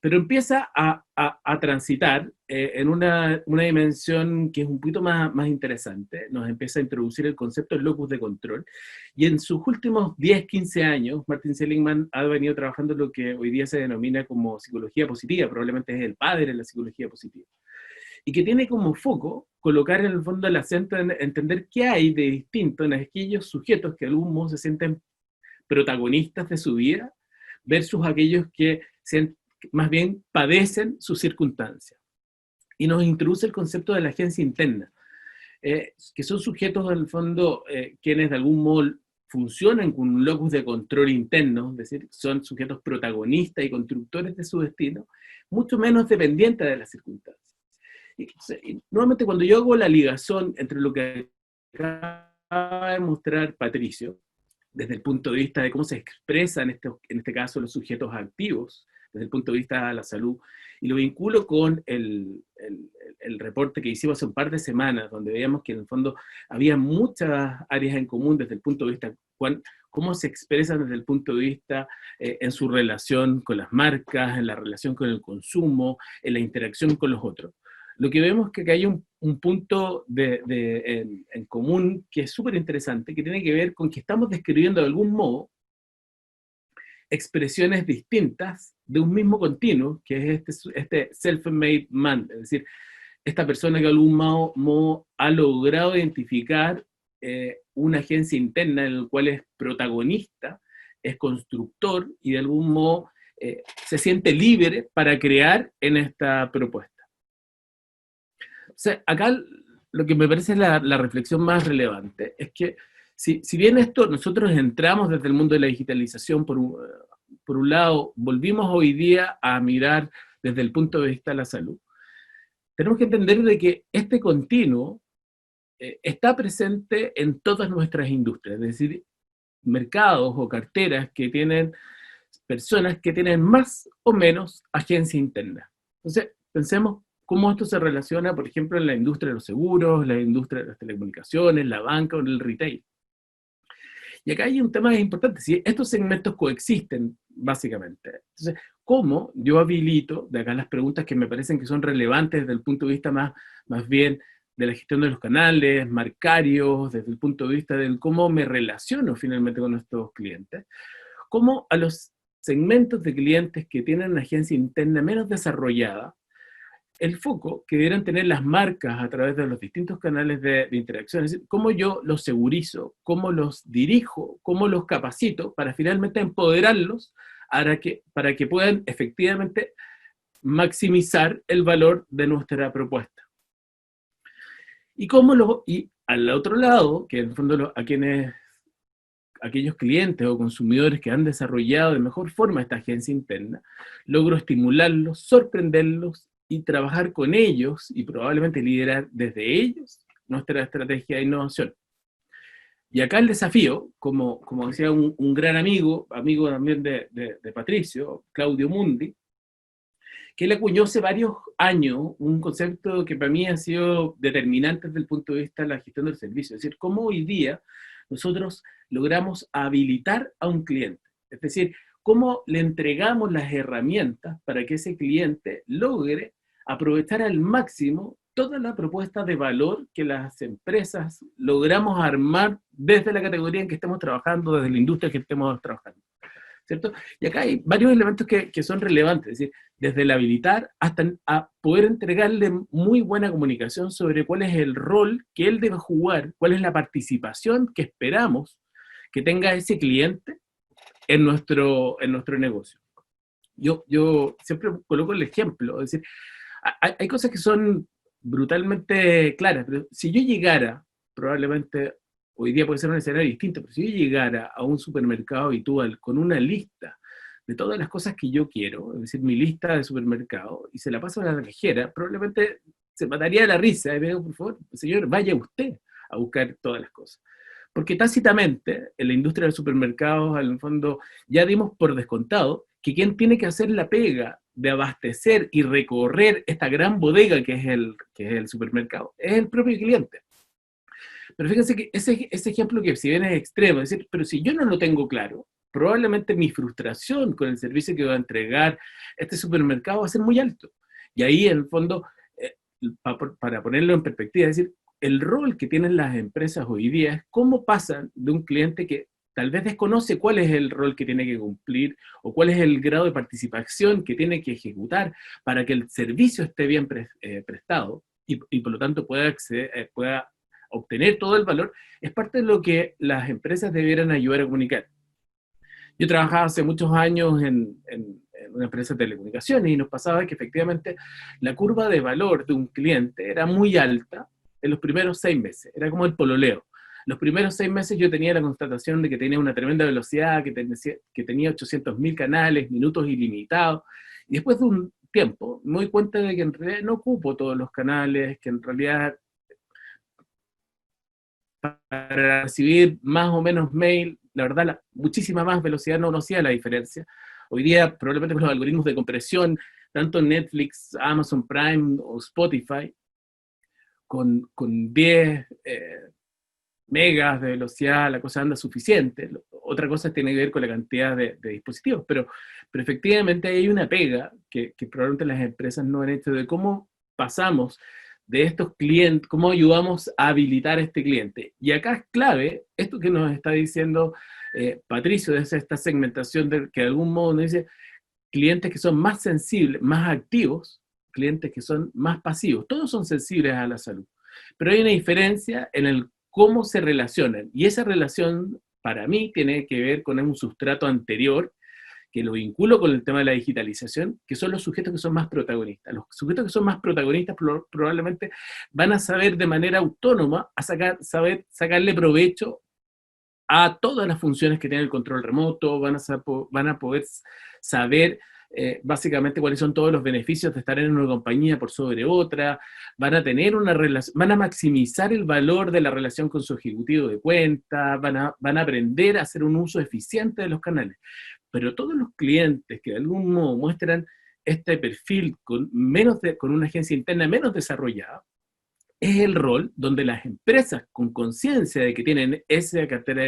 Pero empieza a transitar en una dimensión que es un poquito más interesante. Nos empieza a introducir el concepto del locus de control, y en sus últimos 10, 15 años, Martin Seligman ha venido trabajando lo que hoy día se denomina como psicología positiva, probablemente es el padre de la psicología positiva, y que tiene como foco colocar en el fondo el acento en entender qué hay de distinto en aquellos sujetos que de algún modo se sienten protagonistas de su vida, versus aquellos que más bien padecen sus circunstancias. Y nos introduce el concepto de la agencia interna, que son sujetos en el fondo quienes de algún modo funcionan con un locus de control interno, es decir, son sujetos protagonistas y constructores de su destino, mucho menos dependientes de las circunstancias. Y nuevamente, cuando yo hago la ligación entre lo que acaba de mostrar Patricio, desde el punto de vista de cómo se expresan en este caso los sujetos activos, desde el punto de vista de la salud, y lo vinculo con el reporte que hicimos hace un par de semanas, donde veíamos que en el fondo había muchas áreas en común desde el punto de vista cómo se expresan desde el punto de vista en su relación con las marcas, en la relación con el consumo, en la interacción con los otros. Lo que vemos es que hay un punto en común que es súper interesante, que tiene que ver con que estamos describiendo de algún modo expresiones distintas de un mismo continuo, que es este self-made man, es decir, esta persona que de algún modo ha logrado identificar una agencia interna en la cual es protagonista, es constructor y de algún modo se siente libre para crear en esta propuesta. O sea, acá lo que me parece la reflexión más relevante es que si bien nosotros entramos desde el mundo de la digitalización, por un lado, volvimos hoy día a mirar desde el punto de vista de la salud, tenemos que entender de que este continuo está presente en todas nuestras industrias, es decir, mercados o carteras que tienen personas que tienen más o menos agencia interna. Entonces, pensemos cómo esto se relaciona, por ejemplo, en la industria de los seguros, la industria de las telecomunicaciones, la banca o el retail. Y acá hay un tema importante, si estos segmentos coexisten, básicamente. Entonces, ¿cómo yo habilito, de acá las preguntas que me parecen que son relevantes desde el punto de vista más bien de la gestión de los canales, marcarios, desde el punto de vista de cómo me relaciono finalmente con nuestros clientes, cómo a los segmentos de clientes que tienen una agencia interna menos desarrollada, el foco que debieran tener las marcas a través de los distintos canales de interacción, es decir, cómo yo los segurizo, cómo los dirijo, cómo los capacito para finalmente empoderarlos para que puedan efectivamente maximizar el valor de nuestra propuesta. Y al otro lado, que en el fondo aquellos clientes o consumidores que han desarrollado de mejor forma esta agencia interna, logro estimularlos, sorprenderlos y trabajar con ellos y probablemente liderar desde ellos nuestra estrategia de innovación. Y acá el desafío, como decía un gran amigo también de Patricio, Claudio Mundi, que él acuñó hace varios años un concepto que para mí ha sido determinante desde el punto de vista de la gestión del servicio, es decir, cómo hoy día nosotros logramos habilitar a un cliente, es decir, cómo le entregamos las herramientas para que ese cliente logre aprovechar al máximo toda la propuesta de valor que las empresas logramos armar desde la categoría en que estemos trabajando, desde la industria que estemos trabajando, ¿cierto? Y acá hay varios elementos que son relevantes, es decir, desde el habilitar hasta a poder entregarle muy buena comunicación sobre cuál es el rol que él debe jugar, cuál es la participación que esperamos que tenga ese cliente en nuestro negocio. Yo siempre coloco el ejemplo, es decir, hay cosas que son brutalmente claras, pero si yo llegara, probablemente hoy día puede ser un escenario distinto, pero si yo llegara a un supermercado habitual con una lista de todas las cosas que yo quiero, es decir, mi lista de supermercado, y se la paso a la cajera, probablemente se mataría de la risa, y me digo, por favor, señor, vaya usted a buscar todas las cosas. Porque tácitamente en la industria de los supermercados, en el fondo, ya dimos por descontado que quien tiene que hacer la pega de abastecer y recorrer esta gran bodega que es el supermercado es el propio cliente. Pero fíjense que ese ejemplo, que si bien es extremo, es decir, pero si yo no lo tengo claro, probablemente mi frustración con el servicio que va a entregar este supermercado va a ser muy alto. Y ahí, en el fondo, eh, para ponerlo en perspectiva, es decir, el rol que tienen las empresas hoy día es cómo pasan de un cliente que tal vez desconoce cuál es el rol que tiene que cumplir o cuál es el grado de participación que tiene que ejecutar para que el servicio esté bien prestado y por lo tanto pueda acceder, pueda obtener todo el valor, es parte de lo que las empresas debieran ayudar a comunicar. Yo trabajaba hace muchos años en una empresa de telecomunicaciones y nos pasaba que efectivamente la curva de valor de un cliente era muy alta en los primeros 6 meses, era como el pololeo. Los primeros 6 meses yo tenía la constatación de que tenía una tremenda velocidad, que tenía 800.000 canales, minutos ilimitados, y después de un tiempo me doy cuenta de que en realidad no ocupo todos los canales, que en realidad para recibir más o menos mail, la verdad, muchísima más velocidad no hacía la diferencia. Hoy día, probablemente con los algoritmos de compresión, tanto Netflix, Amazon Prime o Spotify, con 10 megas de velocidad, la cosa anda suficiente. Otra cosa tiene que ver con la cantidad de dispositivos, pero efectivamente hay una pega que probablemente las empresas no han hecho de cómo pasamos de estos clientes, cómo ayudamos a habilitar a este cliente. Y acá es clave esto que nos está diciendo Patricio, de esta segmentación que de algún modo nos dice clientes que son más sensibles, más activos, clientes que son más pasivos. Todos son sensibles a la salud, pero hay una diferencia en el cómo se relacionan. Y esa relación, para mí, tiene que ver con un sustrato anterior, que lo vinculo con el tema de la digitalización, que son los sujetos que son más protagonistas. Los sujetos que son más protagonistas probablemente van a saber de manera autónoma sacarle provecho a todas las funciones que tiene el control remoto, van a poder saber básicamente cuáles son todos los beneficios de estar en una compañía por sobre otra, van a tener una relación, van a maximizar el valor de la relación con su ejecutivo de cuenta, van a aprender a hacer un uso eficiente de los canales. Pero todos los clientes que de algún modo muestran este perfil con una agencia interna menos desarrollada, es el rol donde las empresas con conciencia de que tienen esa cartera,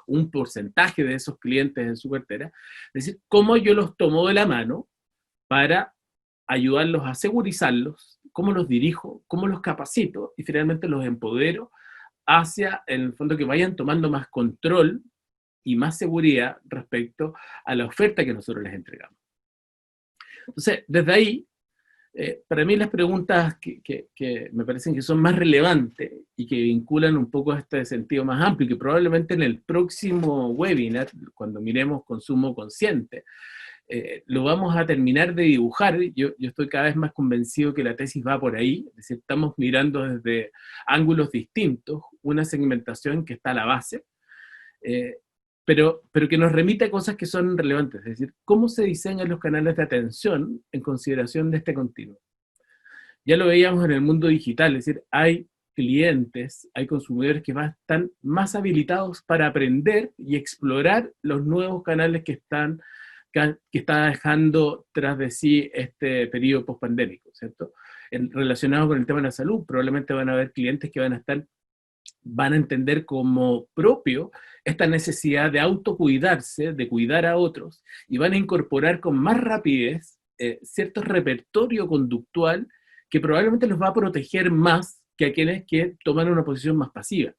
un porcentaje de esos clientes en su cartera, es decir, cómo yo los tomo de la mano para ayudarlos a segurizarlos, cómo los dirijo, cómo los capacito y finalmente los empodero hacia, en el fondo, que vayan tomando más control y más seguridad respecto a la oferta que nosotros les entregamos. Entonces, desde ahí, para mí las preguntas que me parecen que son más relevantes y que vinculan un poco a este sentido más amplio, que probablemente en el próximo webinar, cuando miremos consumo consciente, lo vamos a terminar de dibujar. Yo estoy cada vez más convencido que la tesis va por ahí, es decir, estamos mirando desde ángulos distintos, una segmentación que está a la base, pero que nos remite a cosas que son relevantes, es decir, cómo se diseñan los canales de atención en consideración de este continuo. Ya lo veíamos en el mundo digital, es decir, hay clientes, hay consumidores que están más habilitados para aprender y explorar los nuevos canales que está dejando tras de sí este periodo post-pandémico, ¿cierto? Relacionado con el tema de la salud, probablemente van a haber clientes que van a entender como propio esta necesidad de autocuidarse, de cuidar a otros, y van a incorporar con más rapidez cierto repertorio conductual que probablemente los va a proteger más que a quienes que toman una posición más pasiva.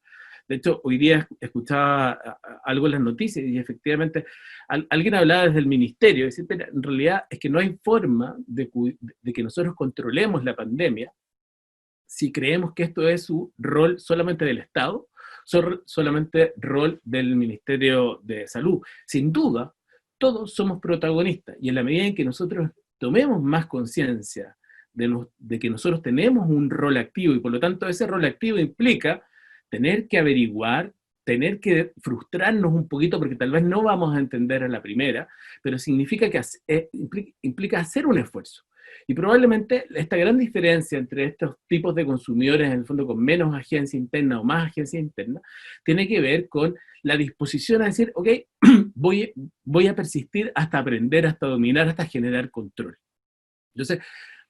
De hecho, hoy día escuchaba algo en las noticias y efectivamente alguien hablaba desde el ministerio, decir, pero en realidad es que no hay forma de que nosotros controlemos la pandemia si creemos que esto es un rol solamente del Estado, solamente rol del Ministerio de Salud. Sin duda, todos somos protagonistas, y en la medida en que nosotros tomemos más conciencia de que nosotros tenemos un rol activo, y por lo tanto ese rol activo implica tener que averiguar, tener que frustrarnos un poquito, porque tal vez no vamos a entender a la primera, pero significa que implica hacer un esfuerzo. Y probablemente esta gran diferencia entre estos tipos de consumidores, en el fondo con menos agencia interna o más agencia interna, tiene que ver con la disposición a decir, ok, voy a persistir hasta aprender, hasta dominar, hasta generar control. Entonces,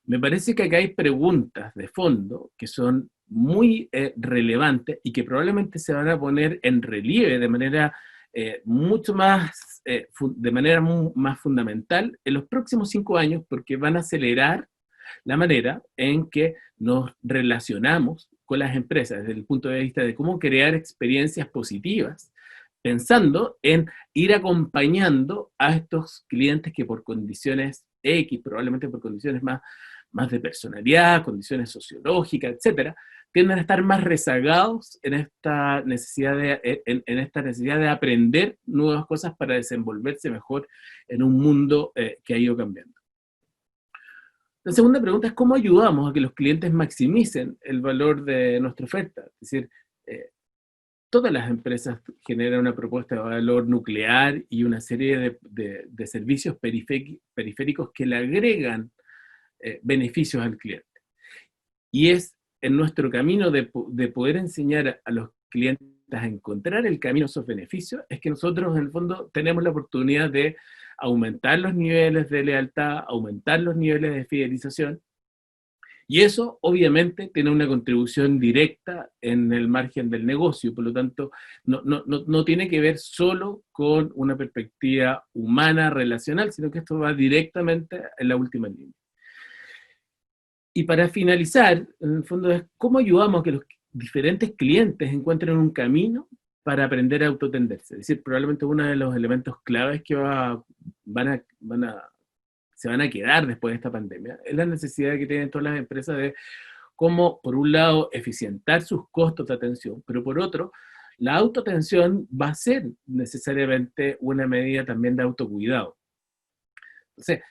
me parece que acá hay preguntas de fondo que son muy relevantes y que probablemente se van a poner en relieve de manera mucho más, de manera más fundamental en los próximos 5 años, porque van a acelerar la manera en que nos relacionamos con las empresas desde el punto de vista de cómo crear experiencias positivas, pensando en ir acompañando a estos clientes que por condiciones X, probablemente por condiciones más de personalidad, condiciones sociológicas, etcétera, tienden a estar más rezagados en esta necesidad en esta necesidad de aprender nuevas cosas para desenvolverse mejor en un mundo que ha ido cambiando. La segunda pregunta es cómo ayudamos a que los clientes maximicen el valor de nuestra oferta. Es decir, todas las empresas generan una propuesta de valor nuclear y una serie de servicios periféricos que le agregan beneficios al cliente. Y es en nuestro camino de poder enseñar a los clientes a encontrar el camino a esos beneficios, es que nosotros en el fondo tenemos la oportunidad de aumentar los niveles de lealtad, aumentar los niveles de fidelización, y eso obviamente tiene una contribución directa en el margen del negocio, por lo tanto no tiene que ver solo con una perspectiva humana, relacional, sino que esto va directamente en la última línea. Y para finalizar, en el fondo es cómo ayudamos a que los diferentes clientes encuentren un camino para aprender a autotenderse. Es decir, probablemente uno de los elementos claves que se van a quedar después de esta pandemia es la necesidad que tienen todas las empresas de cómo, por un lado, eficientar sus costos de atención, pero por otro, la autoatención va a ser necesariamente una medida también de autocuidado. Entonces,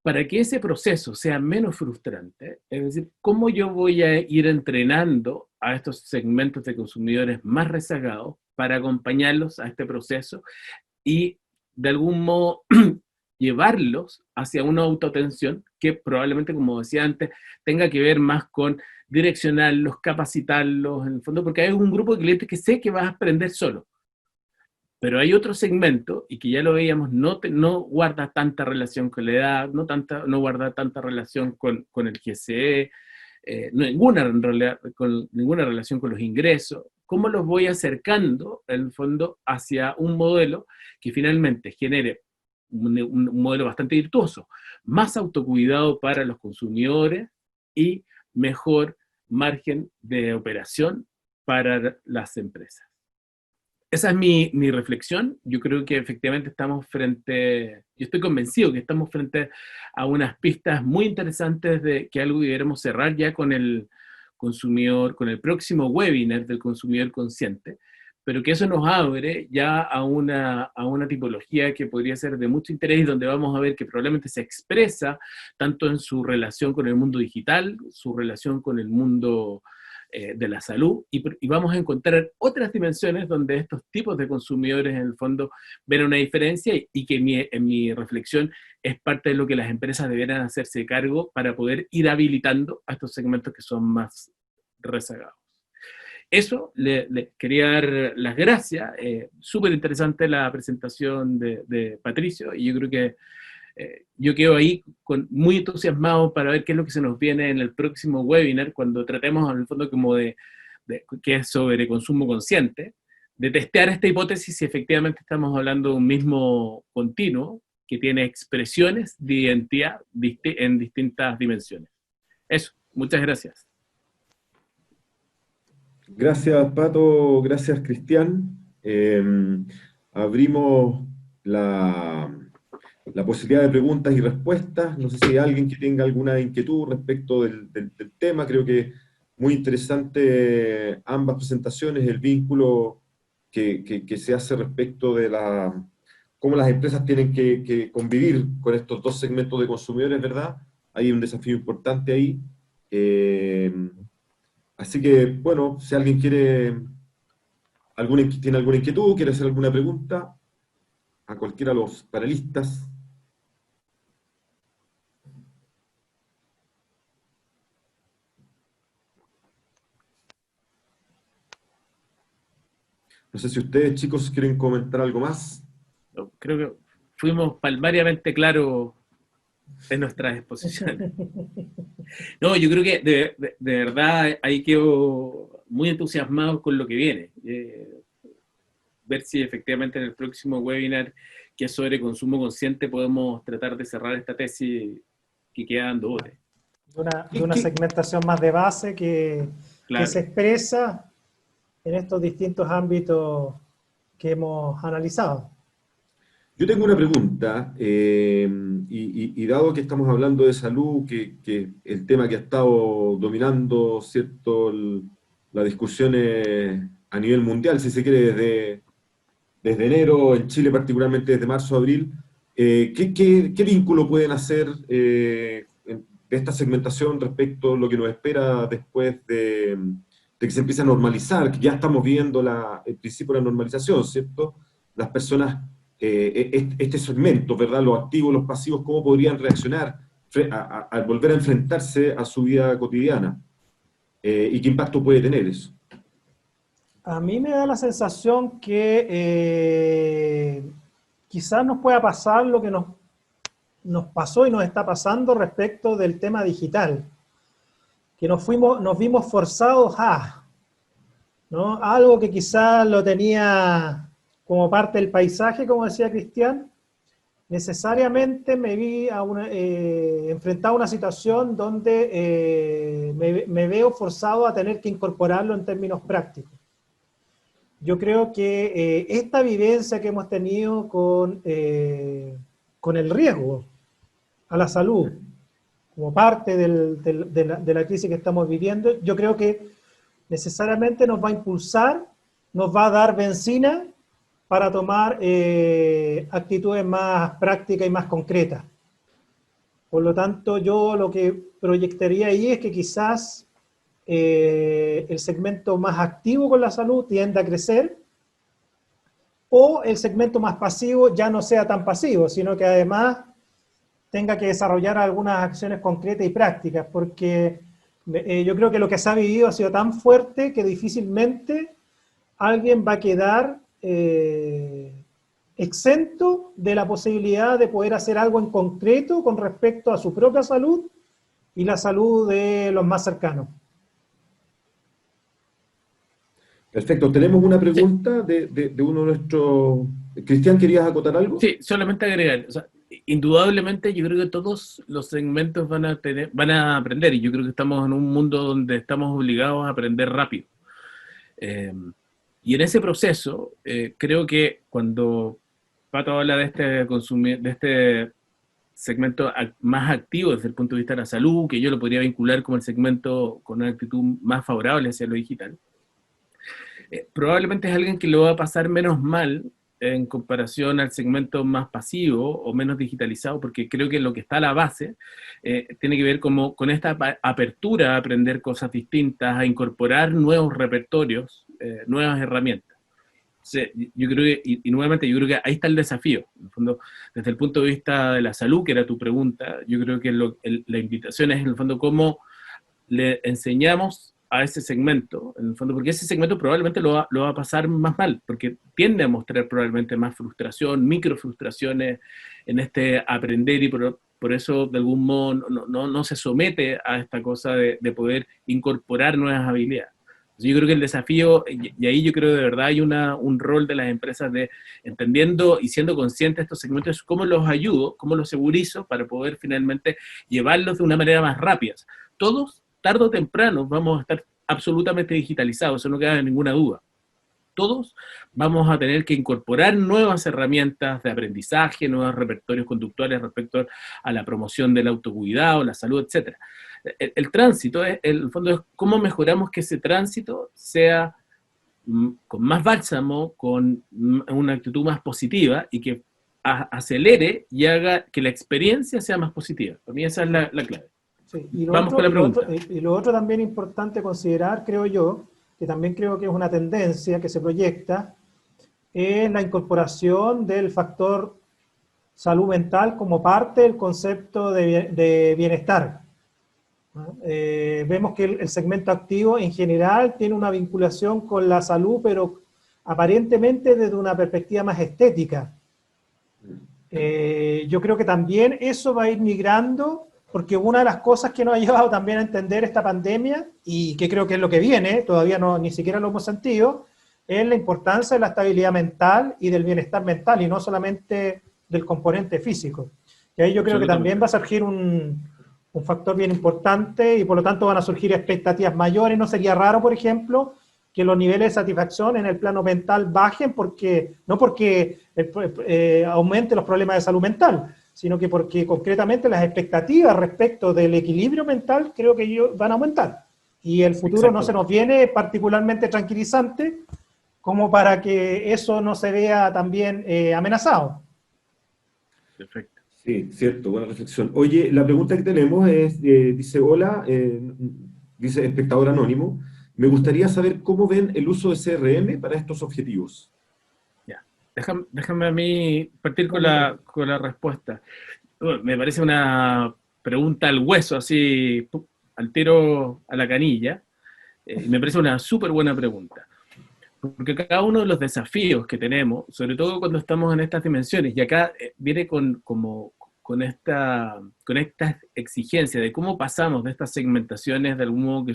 para que ese proceso sea menos frustrante, es decir, cómo yo voy a ir entrenando a estos segmentos de consumidores más rezagados para acompañarlos a este proceso y de algún modo llevarlos hacia una autoatención que probablemente, como decía antes, tenga que ver más con direccionarlos, capacitarlos, en el fondo, porque hay un grupo de clientes que sé que vas a aprender solo. Pero hay otro segmento, y que ya lo veíamos, no guarda tanta relación con la edad, no guarda tanta relación con el GSE, ninguna relación con los ingresos. ¿Cómo los voy acercando, en el fondo, hacia un modelo que finalmente genere un modelo bastante virtuoso, más autocuidado para los consumidores y mejor margen de operación para las empresas? Esa es mi reflexión. Yo creo que efectivamente yo estoy convencido que estamos frente a unas pistas muy interesantes de que algo deberemos cerrar ya con el consumidor, con el próximo webinar del consumidor consciente, pero que eso nos abre ya a una tipología que podría ser de mucho interés y donde vamos a ver que probablemente se expresa tanto en su relación con el mundo digital, su relación con el mundo de la salud, y vamos a encontrar otras dimensiones donde estos tipos de consumidores en el fondo ven una diferencia y que en mi reflexión es parte de lo que las empresas deberán hacerse cargo para poder ir habilitando a estos segmentos que son más rezagados. Eso, le quería dar las gracias. Súper interesante la presentación de Patricio, y yo creo que yo quedo ahí muy entusiasmado para ver qué es lo que se nos viene en el próximo webinar, cuando tratemos en el fondo como que es sobre consumo consciente, de testear esta hipótesis si efectivamente estamos hablando de un mismo continuo que tiene expresiones de identidad en distintas dimensiones. Eso, muchas gracias. Gracias, Pato. Gracias, Cristian. Abrimos la posibilidad de preguntas y respuestas. No sé si hay alguien que tenga alguna inquietud respecto del tema. Creo que muy interesante ambas presentaciones, el vínculo que se hace respecto de cómo las empresas tienen que convivir con estos dos segmentos de consumidores, ¿verdad? Hay un desafío importante ahí. Así que, bueno, si alguien tiene alguna inquietud, quiere hacer alguna pregunta a cualquiera de los panelistas. No sé si ustedes, chicos, quieren comentar algo más. Creo que fuimos palmariamente claros en nuestras exposiciones. No, yo creo que de verdad ahí quedo muy entusiasmado con lo que viene. Ver si efectivamente en el próximo webinar, que es sobre consumo consciente, podemos tratar de cerrar esta tesis que queda dando bote. De una segmentación más de base que Claro. se expresa en estos distintos ámbitos que hemos analizado. Yo tengo una pregunta, y dado que estamos hablando de salud, que el tema que ha estado dominando, ¿cierto?, la discusión a nivel mundial, si se quiere, desde enero, en Chile particularmente desde marzo a abril, ¿qué vínculo pueden hacer de esta segmentación respecto a lo que nos espera después de que se empiece a normalizar, que ya estamos viendo el principio de la normalización, ¿cierto? Las personas, este segmento, ¿verdad? Los activos, los pasivos, ¿cómo podrían reaccionar al volver a enfrentarse a su vida cotidiana? ¿Y qué impacto puede tener eso? A mí me da la sensación que quizás nos pueda pasar lo que nos pasó y nos está pasando respecto del tema digital, que nos vimos forzados a, ¿no? Algo que quizás lo tenía como parte del paisaje, como decía Cristian, necesariamente me vi enfrentado a una situación donde me veo forzado a tener que incorporarlo en términos prácticos. Yo creo que esta vivencia que hemos tenido con el riesgo a la salud, como parte de la crisis que estamos viviendo, yo creo que necesariamente nos va a impulsar, nos va a dar benzina para tomar actitudes más prácticas y más concretas. Por lo tanto, yo lo que proyectaría ahí es que quizás el segmento más activo con la salud tiende a crecer, o el segmento más pasivo ya no sea tan pasivo, sino que además tenga que desarrollar algunas acciones concretas y prácticas, porque yo creo que lo que se ha vivido ha sido tan fuerte que difícilmente alguien va a quedar exento de la posibilidad de poder hacer algo en concreto con respecto a su propia salud y la salud de los más cercanos. Perfecto. Tenemos una pregunta de uno de nuestros... Cristian, ¿querías acotar algo? Sí, solamente agregar. O sea, indudablemente yo creo que todos los segmentos van a aprender, y yo creo que estamos en un mundo donde estamos obligados a aprender rápido. Y en ese proceso, creo que cuando Pato habla de este segmento más activo desde el punto de vista de la salud, que yo lo podría vincular como el segmento con una actitud más favorable hacia lo digital, probablemente es alguien que lo va a pasar menos mal en comparación al segmento más pasivo o menos digitalizado, porque creo que lo que está a la base tiene que ver con esta apertura a aprender cosas distintas, a incorporar nuevos repertorios, nuevas herramientas. Yo creo que, y nuevamente, yo creo que ahí está el desafío. En el fondo, desde el punto de vista de la salud, que era tu pregunta, yo creo que la invitación es, en el fondo, cómo le enseñamos a ese segmento, en el fondo, porque ese segmento probablemente lo va a pasar más mal, porque tiende a mostrar probablemente más frustración, micro frustraciones en este aprender, y por eso de algún modo no se somete a esta cosa de poder incorporar nuevas habilidades. Yo creo que el desafío, y ahí yo creo de verdad hay un rol de las empresas de entendiendo y siendo conscientes de estos segmentos, cómo los ayudo, cómo los segurizo para poder finalmente llevarlos de una manera más rápida. Todos, tarde o temprano, vamos a estar absolutamente digitalizados, eso no queda ninguna duda. Todos vamos a tener que incorporar nuevas herramientas de aprendizaje, nuevos repertorios conductuales respecto a la promoción del autocuidado, la salud, etc. El tránsito, en el fondo, es cómo mejoramos que ese tránsito sea con más bálsamo, con una actitud más positiva, y que acelere y haga que la experiencia sea más positiva. Para mí esa es la clave. Sí, Vamos con la pregunta. Y lo otro también importante considerar, creo yo, que también creo que es una tendencia que se proyecta, es la incorporación del factor salud mental como parte del concepto de bienestar. Vemos que el segmento activo en general tiene una vinculación con la salud, pero aparentemente desde una perspectiva más estética. Yo creo que también eso va a ir migrando, porque una de las cosas que nos ha llevado también a entender esta pandemia, y que creo que es lo que viene, todavía no, ni siquiera lo hemos sentido, es la importancia de la estabilidad mental y del bienestar mental, y no solamente del componente físico. Y ahí yo creo que también va a surgir un factor bien importante, y por lo tanto van a surgir expectativas mayores. No sería raro, por ejemplo, que los niveles de satisfacción en el plano mental bajen, no porque aumente los problemas de salud mental, sino que porque concretamente las expectativas respecto del equilibrio mental creo que van a aumentar. Y el futuro no se nos viene particularmente tranquilizante como para que eso no se vea también amenazado. Perfecto. Sí, cierto, buena reflexión. Oye, la pregunta que tenemos es, dice, hola, dice espectador anónimo, me gustaría saber cómo ven el uso de CRM para estos objetivos. Ya. Déjame a mí partir con la respuesta. Me parece una pregunta al hueso, así, al tiro a la canilla. Me parece una súper buena pregunta. Porque cada uno de los desafíos que tenemos, sobre todo cuando estamos en estas dimensiones, y acá viene con esta exigencia de cómo pasamos de estas segmentaciones de algún modo que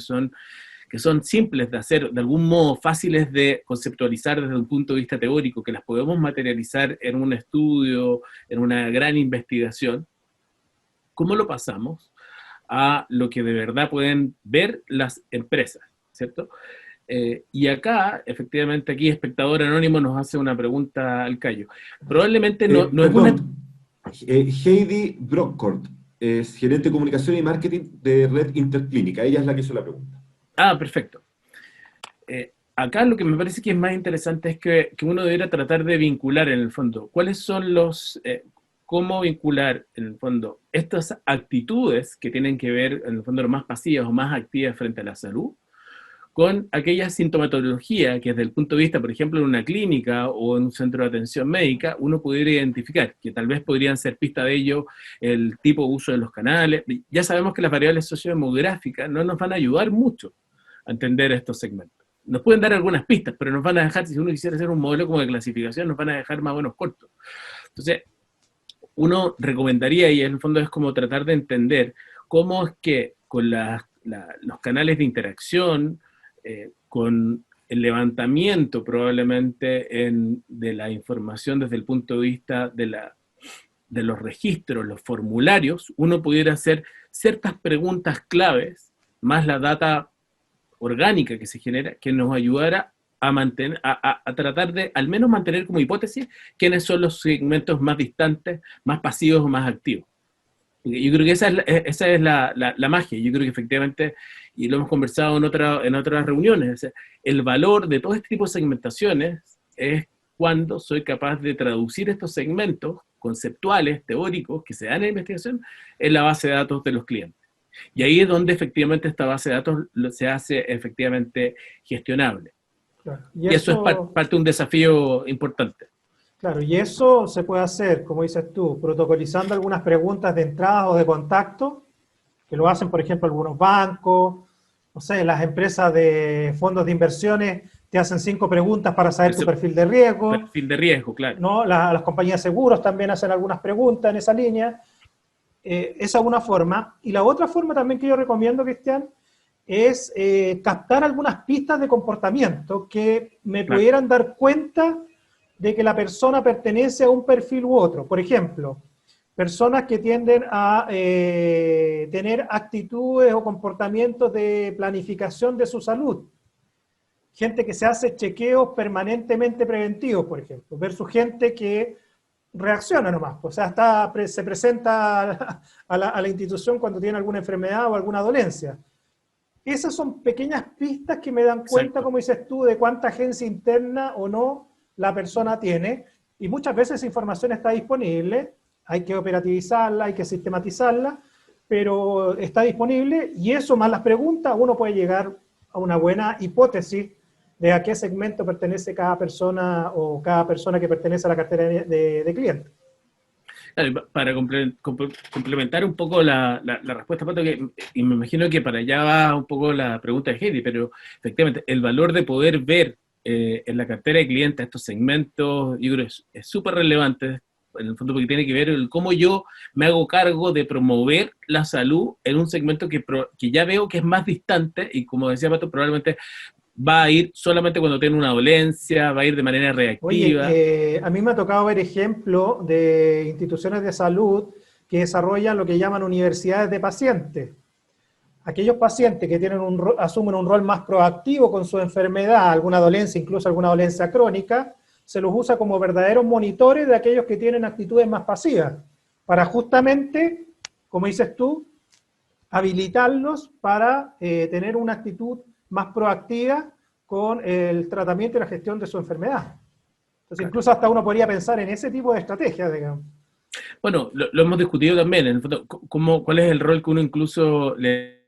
son simples de hacer, de algún modo fáciles de conceptualizar desde un punto de vista teórico, que las podemos materializar en un estudio, en una gran investigación. ¿Cómo lo pasamos a lo que de verdad pueden ver las empresas, ¿cierto? Y acá, efectivamente, aquí espectador anónimo nos hace una pregunta al callo. Probablemente no es una... Heidi Brockcourt es gerente de comunicación y marketing de Red Interclínica. Ella es la que hizo la pregunta. Ah, perfecto. Acá lo que me parece que es más interesante es que uno debería tratar de vincular en el fondo. ¿Cuáles son cómo vincular en el fondo estas actitudes que tienen que ver en el fondo más pasivas o más activas frente a la salud con aquella sintomatología que desde el punto de vista, por ejemplo, en una clínica o en un centro de atención médica, uno pudiera identificar, que tal vez podrían ser pista de ello el tipo de uso de los canales? Ya sabemos que las variables sociodemográficas no nos van a ayudar mucho a entender estos segmentos. Nos pueden dar algunas pistas, pero nos van a dejar, si uno quisiera hacer un modelo como de clasificación, nos van a dejar más o menos cortos. Entonces, uno recomendaría, y en el fondo es como tratar de entender cómo es que con los canales de interacción, con el levantamiento probablemente de la información desde el punto de vista de los registros, los formularios, uno pudiera hacer ciertas preguntas claves, más la data orgánica que se genera, que nos ayudara a tratar de al menos mantener como hipótesis quiénes son los segmentos más distantes, más pasivos o más activos. Yo creo que esa es la magia. Yo creo que efectivamente, y lo hemos conversado en otras reuniones, el valor de todo este tipo de segmentaciones es cuando soy capaz de traducir estos segmentos conceptuales, teóricos, que se dan en la investigación, en la base de datos de los clientes. Y ahí es donde efectivamente esta base de datos se hace efectivamente gestionable. Claro. Y eso es parte de un desafío importante. Claro, y eso se puede hacer, como dices tú, protocolizando algunas preguntas de entrada o de contacto, que lo hacen, por ejemplo, algunos bancos, no sé, las empresas de fondos de inversiones te hacen 5 preguntas para saber tu perfil de riesgo. Perfil de riesgo, claro. ¿No? Las compañías de seguros también hacen algunas preguntas en esa línea. Esa es una forma. Y la otra forma también que yo recomiendo, Cristian, es captar algunas pistas de comportamiento que me pudieran dar cuenta de que la persona pertenece a un perfil u otro. Por ejemplo, personas que tienden a tener actitudes o comportamientos de planificación de su salud. Gente que se hace chequeos permanentemente preventivos, por ejemplo, versus gente que reacciona nomás. O sea, se presenta a la institución cuando tiene alguna enfermedad o alguna dolencia. Esas son pequeñas pistas que me dan cuenta, como dices tú, de cuánta agencia interna o no la persona tiene, y muchas veces esa información está disponible, hay que operativizarla, hay que sistematizarla, pero está disponible, y eso más las preguntas, uno puede llegar a una buena hipótesis de a qué segmento pertenece cada persona o cada persona que pertenece a la cartera de clientes. Para complementar un poco la respuesta, Pato, y me imagino que para allá va un poco la pregunta de Heidi, pero efectivamente el valor de poder ver en la cartera de clientes, estos segmentos, yo creo que es súper relevante, en el fondo porque tiene que ver el cómo yo me hago cargo de promover la salud en un segmento que ya veo que es más distante y como decía Pato, probablemente va a ir solamente cuando tiene una dolencia, va a ir de manera reactiva. Oye, a mí me ha tocado ver ejemplos de instituciones de salud que desarrollan lo que llaman universidades de pacientes. Aquellos pacientes que tienen asumen un rol más proactivo con su enfermedad, alguna dolencia, incluso alguna dolencia crónica, se los usa como verdaderos monitores de aquellos que tienen actitudes más pasivas, para justamente, como dices tú, habilitarlos para tener una actitud más proactiva con el tratamiento y la gestión de su enfermedad. Entonces, incluso hasta uno podría pensar en ese tipo de estrategias, digamos. Bueno, lo hemos discutido también, en el fondo, ¿cuál es el rol que uno incluso le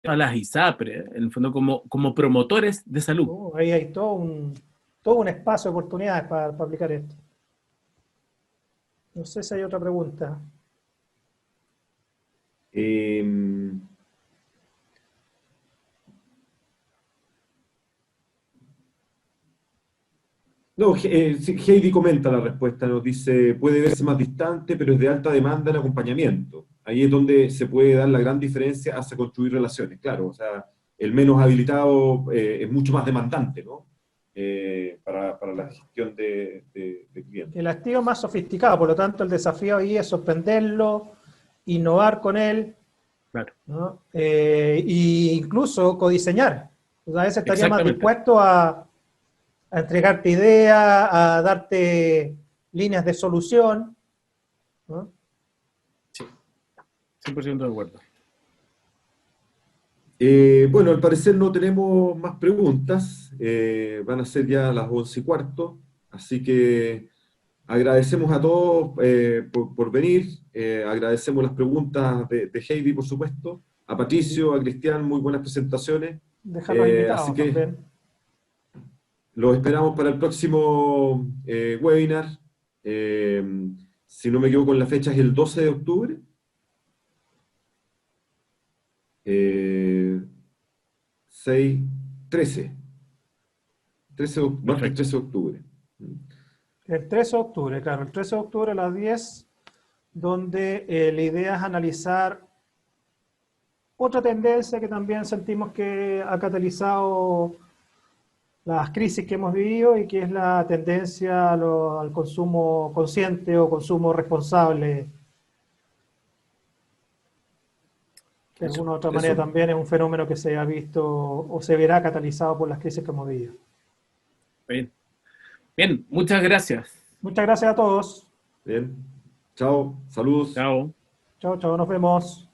da a las ISAPRE, en el fondo como promotores de salud? Ahí hay todo un espacio de oportunidades para aplicar esto. No sé si hay otra pregunta. No, sí, Heidi comenta la respuesta, nos dice, puede verse más distante, pero es de alta demanda en acompañamiento. Ahí es donde se puede dar la gran diferencia hacia construir relaciones. Claro, o sea, el menos habilitado es mucho más demandante, ¿no? Para la gestión de clientes. El activo es más sofisticado, por lo tanto el desafío ahí es sorprenderlo, innovar con él, Claro. ¿no? E incluso codiseñar. O sea, a veces estaría más Exactamente. dispuesto a entregarte ideas, a darte líneas de solución, ¿no? Sí, 100% de acuerdo. Bueno, al parecer no tenemos más preguntas. Van a ser ya las 11:15, así que agradecemos a todos por venir. Agradecemos las preguntas de Heidi, por supuesto, a Patricio, a Cristian, muy buenas presentaciones. Dejarlos invitados Así que también. los esperamos para el próximo webinar. Si no me equivoco, la fecha es el 12 de octubre. 6, 13. 13 martes 13 de octubre. El 13 de octubre, claro, el 13 de octubre a las 10, donde la idea es analizar otra tendencia que también sentimos que ha catalizado las crisis que hemos vivido y que es la tendencia al consumo consciente o consumo responsable, que de alguna u otra manera también es un fenómeno que se ha visto o se verá catalizado por las crisis que hemos vivido. Bien, bien, muchas gracias. Muchas gracias a todos. Bien. Chao, saludos. Chao. Chao, chao, nos vemos.